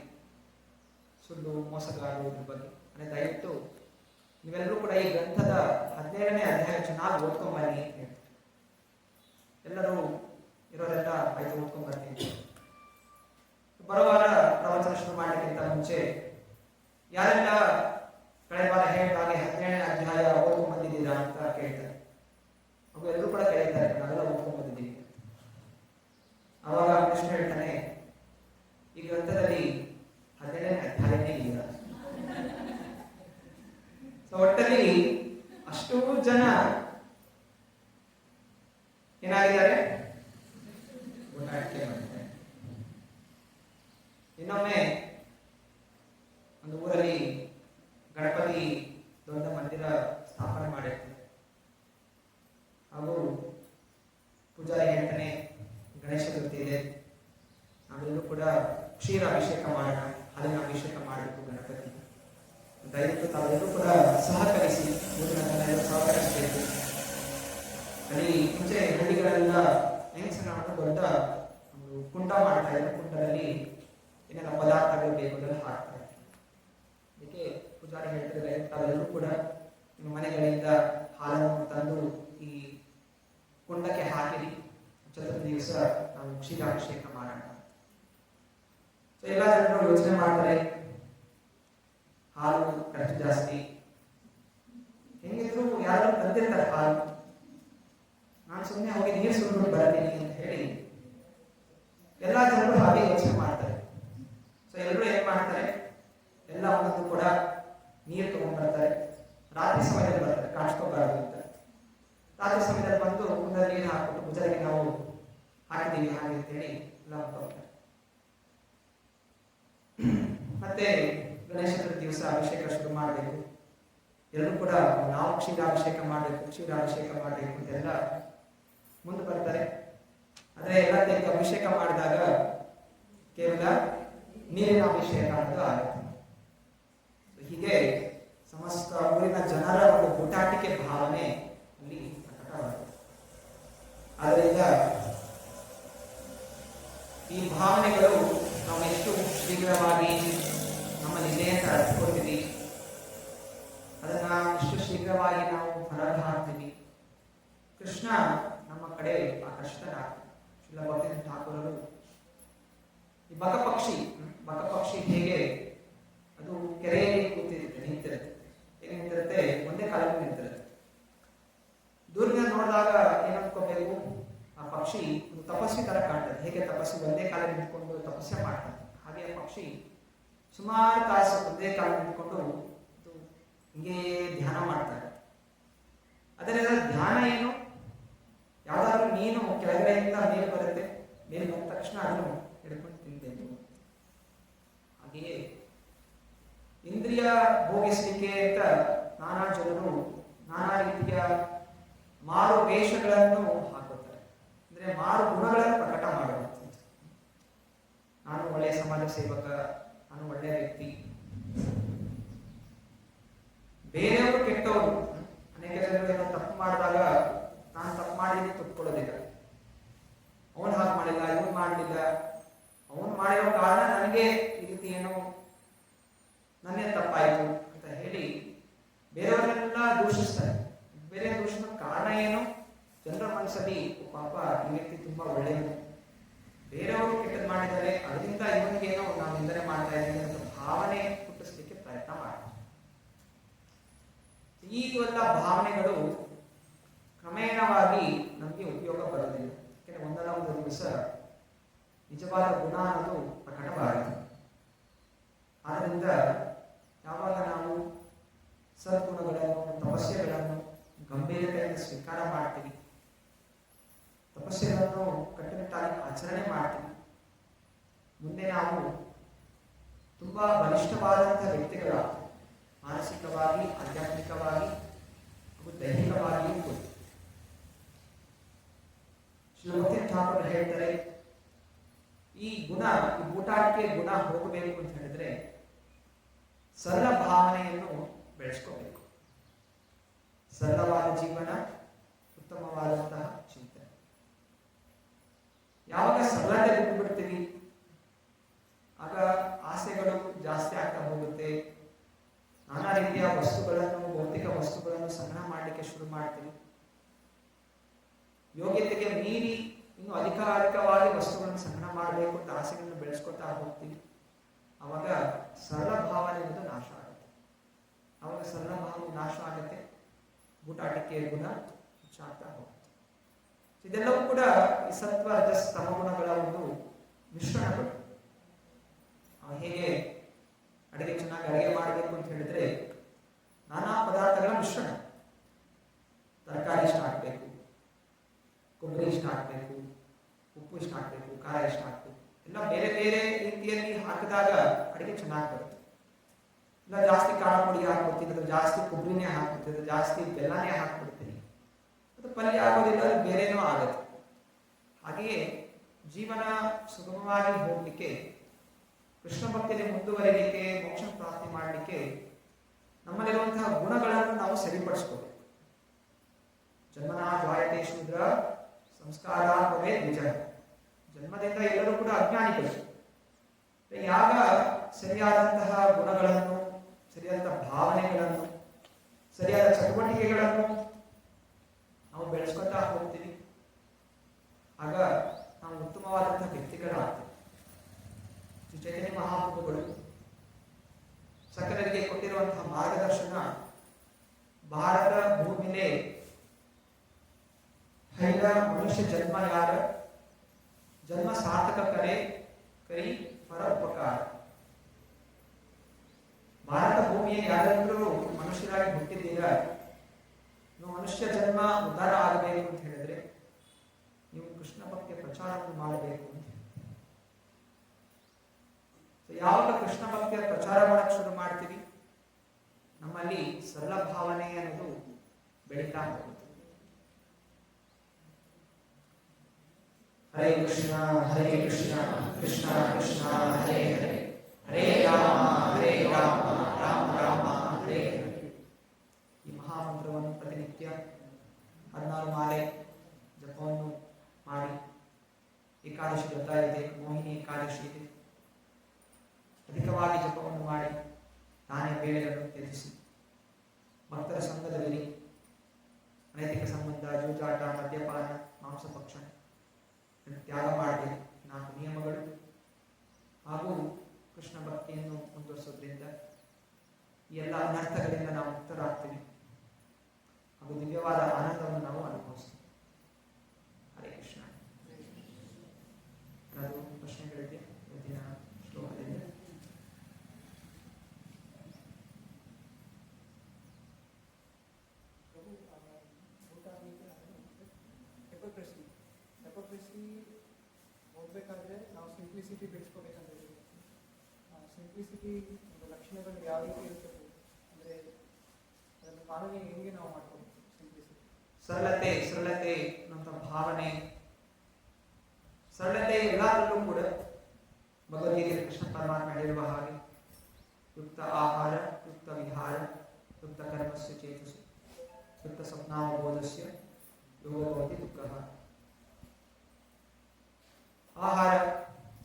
ಸುಳ್ಳು, ಮೋಸಗಾರರ ಬಗ್ಗೆ. ಅಂದರೆ ದಯವಿಟ್ಟು ನೀವೆಲ್ಲರೂ ಕೂಡ ಈ ಗ್ರಂಥದ 17ನೇ ಅಧ್ಯಾಯ ಚೆನ್ನಾಗಿ ಓದ್ಕೊಂಬನ್ನಿ ಅಂತ ಹೇಳ್ತಾರೆ. ಎಲ್ಲರೂ ಇರೋರೆಲ್ಲ ಆಯ್ತು ಓದ್ಕೊಂಡ್ಬರ್ತೀನಿ. ಬರೋವಾರ ಪ್ರವಚನ ಶುರು ಮಾಡಲಿಕ್ಕಿಂತ ಮುಂಚೆ ಯಾರೆಲ್ಲ ಕಳೆದ ವಾರ ಹೇಳಿದಾಗೆ 17ನೇ ಅಧ್ಯಾಯ ಓದ್ಕೊಂಡ್ ಬಂದಿದ್ದೀರಾ ಅಂತ ಕೇಳ್ತಾರೆ. ಅವು ಎಲ್ಲರೂ ಕೂಡ ಕೇಳ್ತಾರೆ, ನಾವೆಲ್ಲ ಓದ್ಕೊಂಡ್ ಬಂದಿದ್ದೀವಿ. ಆವಾಗ ಕೃಷ್ಣ ಹೇಳ್ತಾನೆ, ಈ ಗ್ರಂಥದಲ್ಲಿ 17ನೇ ಅಧ್ಯಾಯನೇ ಇಲ್ಲ. ಒಟ್ಟಲ್ಲಿ ಅಷ್ಟೂ ಜನ ಏನಾಗಿದ್ದಾರೆ, ಊಟಾಟಿಕೆ ಮಾಡಿದ್ದಾರೆ. ಇನ್ನೊಮ್ಮೆ ಒಂದು ಊರಲ್ಲಿ ಗಣಪತಿ ದೊಡ್ಡ ಮಂದಿರ ಸ್ಥಾಪನೆ ಮಾಡಿರ್ತಾರೆ. ಹಾಗೂ ಪೂಜಾರಿ ಹೇಳ್ತಾನೆ, ಗಣೇಶ ಚತುರ್ಥಿ ಇದೆ, ನಾವೆಲ್ಲರೂ ಕೂಡ ಕ್ಷೀರ ಅಭಿಷೇಕ ಮಾಡೋಣ, ಹಾಲಿನ ಅಭಿಷೇಕ ಮಾಡಬೇಕು ಗಣಪತಿ, ದಯವಿಟ್ಟು ತಾವೆಲ್ಲರೂ ಕೂಡ ಸಹಕರಿಸಿ, ಊರಿನ ಜನ ಎಲ್ಲ ಸಹಕರಿಸಬೇಕು. ಅಲ್ಲಿ ಮುಂಚೆ ಹಳ್ಳಿಗಳೆಲ್ಲ ಹೆಂಗಸನ್ನು ದೊಡ್ಡ ಒಂದು ಕುಂಡ ಮಾಡ್ತಾ ಇದ್ದಾರೆ. ಕುಂಡದಲ್ಲಿ ಏನೆಲ್ಲ ಪದಾರ್ಥಗಳು ಬೇಕು ಅದೆಲ್ಲ ಹಾಕ್ತಾರೆ. ಅದಕ್ಕೆ ಪೂಜಾರಿ ಹೇಳ್ತಿದ್ದಾರೆ, ತಾವೆಲ್ಲರೂ ಕೂಡ ನಿಮ್ಮ ಮನೆಗಳಿಂದ ಹಾಲನ್ನು ತಂದು ಈ ಕುಂಡಕ್ಕೆ ಹಾಕಿರಿ, ಚತುರ್ಥಿ ದಿವಸ ನಾವು ಕ್ಷೀರಾಭಿಷೇಕ ಮಾಡೋಣ. ಎಲ್ಲ ಜನರು ಯೋಚನೆ ಮಾಡ್ತಾರೆ, ಹಾಲು ಖರ್ಚು ಜಾಸ್ತಿ, ಹೆಂಗಿದ್ರು ಯಾರು ತಂದಿರ್ತಾರೆ ಹಾಲು, ನಾನು ಸುಮ್ಮನೆ ಹೋಗಿ ನೀರು ಸುರಿದ್ಬಿಟ್ಟು ಬರ್ತೀನಿ ಅಂತ ಹೇಳಿ ಎಲ್ಲ ಜನರು ಹಾಗೆ ಯೋಚನೆ ಮಾಡ್ತಾರೆ. ಸೊ ಎಲ್ಲರೂ ಏನ್ ಮಾಡ್ತಾರೆ, ಎಲ್ಲ ಒಂದೊಂದು ಕೂಡ ನೀರು ತಗೊಂಡ್ಬರ್ತಾರೆ. ರಾತ್ರಿ ಸಮಯದಲ್ಲಿ ಬರ್ತಾರೆ, ಕಾಣಿಸ್ಕೋಬಾರ್ದು ಅಂತ. ರಾತ್ರಿ ಸಮಯದಲ್ಲಿ ಬಂದು ಮುಂದೆ ನೀರು ಹಾಕ್ಬಿಟ್ಟು ಭುಜರಿಗೆ ನಾವು ಹಾಕಿದೀವಿ ಹಾಗೆ ಅಂತೇಳಿ ಎಲ್ಲ ಹೋಗ್ತಾರೆ. ಮತ್ತೆ ಗಣೇಶ ಚತುರ್ಥಿ ದಿವಸ ಅಭಿಷೇಕ ಶುರು ಮಾಡಬೇಕು. ಎಲ್ಲರೂ ಕೂಡ ನಾವು ಕ್ಷೀರಾಭಿಷೇಕ ಮಾಡಬೇಕು ಅಂತೆಲ್ಲ ಮುಂದೆ ಬರ್ತಾರೆ. ಆದರೆ ಎಲ್ಲ ಅಭಿಷೇಕ ಮಾಡಿದಾಗ ಕೇವಲ ನೀರಿನ ಅಭಿಷೇಕ ಅಂತ ಆಗುತ್ತೆ. ಹೀಗೆ ಸಮಸ್ತ ಊರಿನ ಜನರ ಒಂದು ಊಟಾಟಿಕೆ ಭಾವನೆ ಅಲ್ಲಿ ಪ್ರಕಟವಾಗುತ್ತೆ. ಆದ್ದರಿಂದ ಈ ಭಾವನೆಗಳು ನಾವು ಎಷ್ಟು ಶೀಘ್ರವಾಗಿ ನಮ್ಮಲ್ಲಿದೆ ಅಂತ ಅರ್ಥಕೊಳ್ತೀವಿ, ಅದನ್ನ ಎಷ್ಟು ಶೀಘ್ರವಾಗಿ ನಾವು ಹೊರಗೆ ಹಾಕ್ತೀವಿ. ಕೃಷ್ಣ ನಮ್ಮ ಕಡೆ ಆಕರ್ಷಿತನಾಗ್ತಾನೆ. ಶ್ರೀಲ ಭಕ್ತಿನಾಥ ಠಾಕೂರರು ಈ ಬಕಪಕ್ಷಿ ಹೇಗೆ ಅದು ಕೆರೆಯಲ್ಲಿ ನಿಂತಿರುತ್ತೆ, ಹೇಗೆ ನಿಂತಿರುತ್ತೆ, ಒಂದೇ ಕಾಲಕ್ಕೆ ನಿಂತಿರುತ್ತೆ. ದೂರದಿಂದ ನೋಡಿದಾಗ ಏನಂದ್ಕೋಬೇಕು, ಆ ಪಕ್ಷಿ ಒಂದು ತಪಸ್ವಿ ತರ ಕಾಣ್ತದೆ. ಹೇಗೆ ತಪಸ್ವಿ ಒಂದೇ ಕಾಲ ನಿಂತ್ಕೊಂಡು ತಪಸ್ಸೆ ಮಾಡ್ತಾನೆ, ಹಾಗೆ ಆ ಪಕ್ಷಿ ಸುಮಾರು ತಾಸು ಒಂದೇ ಕಾಲ ನಿಂತ್ಕೊಂಡು ಹಿಂಗೆ ಧ್ಯಾನ ಮಾಡ್ತಾರೆ. ಅದರಿಂದ ಧ್ಯಾನ ಏನು, ಯಾವ್ದಾದ್ರು ನೀನು ಕೆಳಗಡೆಯಿಂದ ಮೇಲೆ ಬರುತ್ತೆ, ಮೇಲೆ ಬಂದ ತಕ್ಷಣ ಅದನ್ನು ಹಿಡ್ಕೊಂಡು ತಿಂದೇನು. ಹಾಗೆಯೇ ಇಂದ್ರಿಯ ಭೋಗಿಸಲಿಕ್ಕೆ ಅಂತ ನಾನಾ ಜನರು ನಾನಾ ರೀತಿಯ ಮಾರು ವೇಷಗಳನ್ನು ಹಾಕುತ್ತಾರೆ. ಅಂದ್ರೆ ಮಾರು ಗುಣಗಳನ್ನು ಪ್ರಕಟ ಮಾಡುವಂಥದ್ದು. ನಾನು ಒಳ್ಳೆಯ ಸಮಾಜ ಸೇವಕ, ನಾನು ಒಳ್ಳೆಯ ವ್ಯಕ್ತಿ, ಬೇರೆಯವರು ಕೆಟ್ಟವರು. ಅನೇಕ ಜನರು ಏನೋ ತಪ್ಪು ಮಾಡಿದಾಗ ನಾನು ತಪ್ಪು ಮಾಡಿದ್ದೀನಿ ತಪ್ಪಿಕೊಳ್ಳೋದಿಲ್ಲ, ಅವನು ಹಾಗೆ ಮಾಡಿಲ್ಲ, ಇವನು ಮಾಡಲಿಲ್ಲ, ಅವನು ಮಾಡಿರೋ ಕಾರಣ ನನಗೆ ಈ ರೀತಿ ಏನೋ ನನ್ನೇ ತಪ್ಪಾಯಿತು ಅಂತ ಹೇಳಿ ಬೇರೆಯವರೆಲ್ಲ ದೂಷಿಸ್ತಾರೆ. ಬೇರೆ ದೂಷಣ ಕಾರಣ ಏನು, ಜನರ ಮನಸ್ಸಲ್ಲಿ ಪಾಪ ಈ ವ್ಯಕ್ತಿ ತುಂಬಾ ಒಳ್ಳೆಯದು, ಬೇರೆಯವರು ಕೆಟ್ಟದ್ದು ಮಾಡಿದ್ದಾರೆ, ಅದರಿಂದ ಇವನಿಗೇನೋ ನಾವು ನಿಂದನೆ ಮಾಡ್ತಾ ಇದ್ದೀವಿ ಅಂತ ಭಾವನೆ ಹುಟ್ಟಿಸ್ಲಿಕ್ಕೆ ಪ್ರಯತ್ನ ಮಾಡ್ತಾರೆ. ಈ ಎಲ್ಲ ಭಾವನೆಗಳು ಕ್ರಮೇಣವಾಗಿ ನಮಗೆ ಉಪಯೋಗ ಬರೋದಿಲ್ಲ. ಯಾಕೆಂದ್ರೆ ಒಂದಲ್ಲ ಒಂದು ದಿವಸ ನಿಜವಾದ ಗುಣ ಅನ್ನೋದು ಪ್ರಕಟವಾಗುತ್ತೆ. ಆದ್ದರಿಂದ ಯಾವಾಗ ನಾವು ಸದ್ಗುಣಗಳನ್ನು, ತಪಸ್ಯೆಗಳನ್ನು ಗಂಭೀರತೆಯಿಂದ ಸ್ವೀಕಾರ ಮಾಡ್ತೀವಿ, ತಪಸ್ಯೆಗಳನ್ನು ಕಟ್ಟುನಿಟ್ಟಾಗಿ ಆಚರಣೆ ಮಾಡ್ತೀವಿ, ಮುಂದೆ ನಾವು ತುಂಬಾ ಬಲಿಷ್ಠವಾದಂತಹ ವ್ಯಕ್ತಿಗಳಾಗ್ತೀವಿ. ಮಾನಸಿಕವಾಗಿ, ಆಧ್ಯಾತ್ಮಿಕವಾಗಿ ಹಾಗೂ ದೈಹಿಕವಾಗಿಯೂ ಕೂಡ. ಶ್ರೀ ಭಕ್ತಿನಾಥ ಠಾಕೂರ್ ಹೇಳ್ತಾರೆ, ಈ ಗುಣ, ಈ ಊಟಾಟಿಕೆ ಗುಣ ಹೋಗಬೇಕು ಅಂತ ಹೇಳಿದ್ರೆ ಸರಳ ಭಾವನೆಯನ್ನು ಬೆಳೆಸ್ಕೋಬೇಕು. ಸರಳವಾದ ಜೀವನ, ಉತ್ತಮವಾದಂತಹ ಚಿಂತನೆ. ಯಾವಾಗ ಸರಳತೆ ಬಿಟ್ಟು ಬಿಡ್ತೀವಿ ಆಗ ಆಸೆಗಳು ಜಾಸ್ತಿ ಆಗ್ತಾ ಹೋಗುತ್ತೆ. ನಾನಾ ರೀತಿಯ ವಸ್ತುಗಳನ್ನು, ಭೌತಿಕ ವಸ್ತುಗಳನ್ನು ಸಂಗ್ರಹ ಮಾಡಲಿಕ್ಕೆ ಶುರು ಮಾಡ್ತೀವಿ. ಯೋಗ್ಯತೆಗೆ ಮೀರಿ ಇನ್ನು ಅಧಿಕಾರಿಕವಾಗಿ ವಸ್ತುಗಳನ್ನು ಸಂಗ್ರಹ ಮಾಡಬೇಕು ಅಂತ ಆಸೆಗಳನ್ನು ಬೆಳೆಸ್ಕೊತಾ ಹೋಗ್ತೀವಿ. ಅವಾಗ ಸರಳ ಭಾವನೆ ಅನ್ನೋದು ನಾಶ ಆಗುತ್ತೆ. ಅವಾಗ ಸರಳ ಭಾವನೆ ನಾಶ ಆಗುತ್ತೆ, ಊಟಾಟಿಕೆಯ ಗುಣ ಹೆಚ್ಚಾಗ್ತಾ ಹೋಗುತ್ತೆ. ಇದೆಲ್ಲವೂ ಕೂಡ ಈ ಸತ್ವ, ರಜಸ್, ತಮಗುಣಗಳ ಒಂದು ಮಿಶ್ರಣಗಳು. ಹೇಗೆ ಅಡುಗೆ ಚೆನ್ನಾಗಿ ಅಡುಗೆ ಮಾಡಬೇಕು ಅಂತ ಹೇಳಿದ್ರೆ ನಾನಾ ಪದಾರ್ಥಗಳ ಮಿಶ್ರಣ. ತರಕಾರಿ ಇಷ್ಟ ಹಾಕಬೇಕು, ಕೊಬ್ಬರಿ ಇಷ್ಟ ಹಾಕಬೇಕು, ಉಪ್ಪು ಇಷ್ಟ ಹಾಕಬೇಕು, ಖಾರ ಇಷ್ಟ ಹಾಕಬೇಕು, ಎಲ್ಲ ಬೇರೆ ಬೇರೆ ರೀತಿಯಲ್ಲಿ ಹಾಕಿದಾಗ ಅಡುಗೆ ಚೆನ್ನಾಗಿ ಬರುತ್ತೆ. ಇಲ್ಲ ಜಾಸ್ತಿ ಖಾರ ಪುಡಿ ಹಾಕ್ಬಿಡ್ತೀನಿ, ಅದು ಜಾಸ್ತಿ ಕೊಬ್ಬರಿನೇ ಹಾಕ್ಬಿಡ್ತೀನಿ, ಅದು ಜಾಸ್ತಿ ಬೆಲ್ಲನೇ ಹಾಕ್ಬಿಡ್ತೀನಿ, ಅದು ಪಲ್ಯ ಆಗೋದಿಲ್ಲ, ಅದು ಬೇರೆನೂ ಆಗುತ್ತೆ. ಹಾಗೆಯೇ ಜೀವನ ಸುಗಮವಾಗಿ ಹೋಗ್ಲಿಕ್ಕೆ, ಕೃಷ್ಣ ಭಕ್ತಿಯಲ್ಲಿ ಮುಂದುವರಿಲಿಕ್ಕೆ, ಮೋಕ್ಷ ಪ್ರಾಪ್ತಿ ಮಾಡಲಿಕ್ಕೆ ನಮ್ಮಲ್ಲಿರುವಂತಹ ಗುಣಗಳನ್ನು ನಾವು ಸರಿಪಡಿಸ್ಕೋಬೇಕು. ಜನ್ಮನಾ ಜಾಯತೆ ಶೂದ್ರ ಸಂಸ್ಕಾರ ಭವೇ ನಿಜ. ಜನ್ಮದಿಂದ ಎಲ್ಲರೂ ಕೂಡ ಅಜ್ಞಾನಿಗಳು. ಯಾಗ ಸರಿಯಾದಂತಹ ಗುಣಗಳನ್ನು, ಸರಿಯಾದಂತಹ ಭಾವನೆಗಳನ್ನು, ಸರಿಯಾದ ಚಟುವಟಿಕೆಗಳನ್ನು ನಾವು ಬೆಳೆಸ್ಕೊತಾ ಹೋಗ್ತೀವಿ. ಆಗ ನಾವು ಉತ್ತಮವಾದಂತಹ ವ್ಯಕ್ತಿಗಳಾಗ್ತೀವಿ. ಚೈತನ್ಯ ಮಹಾಪ್ರಭುಗಳು ಸಕಲರಿಗೆ ಕೊಟ್ಟಿರುವ ಸಾರ್ಥಕ ಕರೆ ಕೈ ಪರೋಪಕಾರ. ಭಾರತ ಭೂಮಿಯಲ್ಲಿ ಯಾರಾದರೂ ಮನುಷ್ಯರಾಗಿ ಹುಟ್ಟಿದ್ದೀರಾ, ನೀವು ಮನುಷ್ಯ ಜನ್ಮ ಉದ್ಧಾರ ಆಗಬೇಕು ಅಂತ ಹೇಳಿದ್ರೆ ನೀವು ಕೃಷ್ಣ ಭಕ್ತಿಯ ಪ್ರಚಾರವನ್ನು ಮಾಡಬೇಕು ಅಂತ. ಯಾವಾಗ ಕೃಷ್ಣ ಭಕ್ತಿಯ ಪ್ರಚಾರ ಮಾಡಕ್ಕೆ ಶುರು ಮಾಡ್ತೀವಿ, ನಮ್ಮಲ್ಲಿ ಸರಳ ಭಾವನೆ ಅನ್ನೋದು ಬೆಳೀತಾ ಹೋಗುತ್ತೆ. ಹರೇ ಕೃಷ್ಣ ಕೃಷ್ಣ ಕೃಷ್ಣ ಹರೇ ಹರೇ, ಹರೇ ರಾಮ ರಾಮ ರಾಮ ಹರೇ ಹರೇ. ಈ ಮಹಾಮಂತ್ರವನ್ನು ಪ್ರತಿನಿತ್ಯ 16 ಮಾಲೆ ಜಪವನ್ನು ಮಾಡಿ, ಏಕಾದಶಿ ವ್ರತ ಇದೆ, ಮೋಹಿನಿ ಏಕಾದಶಿ ಇದೆ, ಅಧಿಕವಾಗಿ ಜಪವನ್ನು ಮಾಡಿ ನಾನೇ ಬೇಳೆಗಳನ್ನು ತ್ಯಜಿಸಿ ಭಕ್ತರ ಸಂಘದಲ್ಲಿ ಅನೈತಿಕ ಸಂಬಂಧ, ಜೂಜಾಟ, ಮದ್ಯಪಾನ, ಮಾಂಸಭಕ್ಷಣೆ ತ್ಯಾಗ ಮಾಡಬೇಕು. 4 ನಿಯಮಗಳು ಹಾಗೂ ಕೃಷ್ಣ ಭಕ್ತಿಯನ್ನು ಮುಂದುವರಿಸೋದ್ರಿಂದ ಈ ಎಲ್ಲ ಅನರ್ಥಗಳಿಂದ ನಾವು ಮುಕ್ತರಾಗ್ತೀವಿ ಹಾಗೂ ದಿವ್ಯವಾದ ಆನಂದವನ್ನು ನಾವು ಅನುಭವಿಸ್ತೀವಿ. ಹರೇ ಕೃಷ್ಣ. ಅದು ಪ್ರಶ್ನೆಗಳಿದೆ ಇವತ್ತಿನ ಶ್ಲೋಕದಿಂದ. ಡೆಮೋಕ್ರಸಿ ಓದಬೇಕಾದ್ರೆ ನಾವು ಸಿಂಪ್ಲಿಸಿಟಿ ಬೆಳೆಸ್ಕೋಬೇಕಂತ ಹೇಳಿದ್ವಿ. ಸಿಂಪ್ಲಿಸಿಟಿ ಒಂದು ಲಕ್ಷಣಗಳು ಯಾವ ರೀತಿ ಇರ್ತದೆ ಅಂದರೆ ಅದನ್ನು ಪಾಲನೆ ಹೆಂಗೆ ನಾವು ಮಾಡ್ಕೋಬೇಕು? ಸಿಂಪ್ಲಿಸಿಟಿ ಸರಳತೆ ಅನ್ನುವಂಥ ಭಾವನೆ, ಸರಳತೆ ಎಲ್ಲದರಲ್ಲೂ ಕೂಡ ಭಗವದ್ಗೀತೆಯಲ್ಲಿ ಕೃಷ್ಣ ಪರಮಾತ್ಮ ಹೇಳಿರುವ ಹಾಗೆ ಯುಕ್ತ ಆಹಾರ, ಯುಕ್ತ ವಿಹಾರ, ಯುಕ್ತ ಕರ್ಮಸ್ಯ ಚೇತಸು, ಯುಕ್ತ ಸ್ವಪ್ನಾವಬೋಧಸ್ಯ ಯೋಗಭವತಿ ದುಃಖಃ. ಆಹಾರ,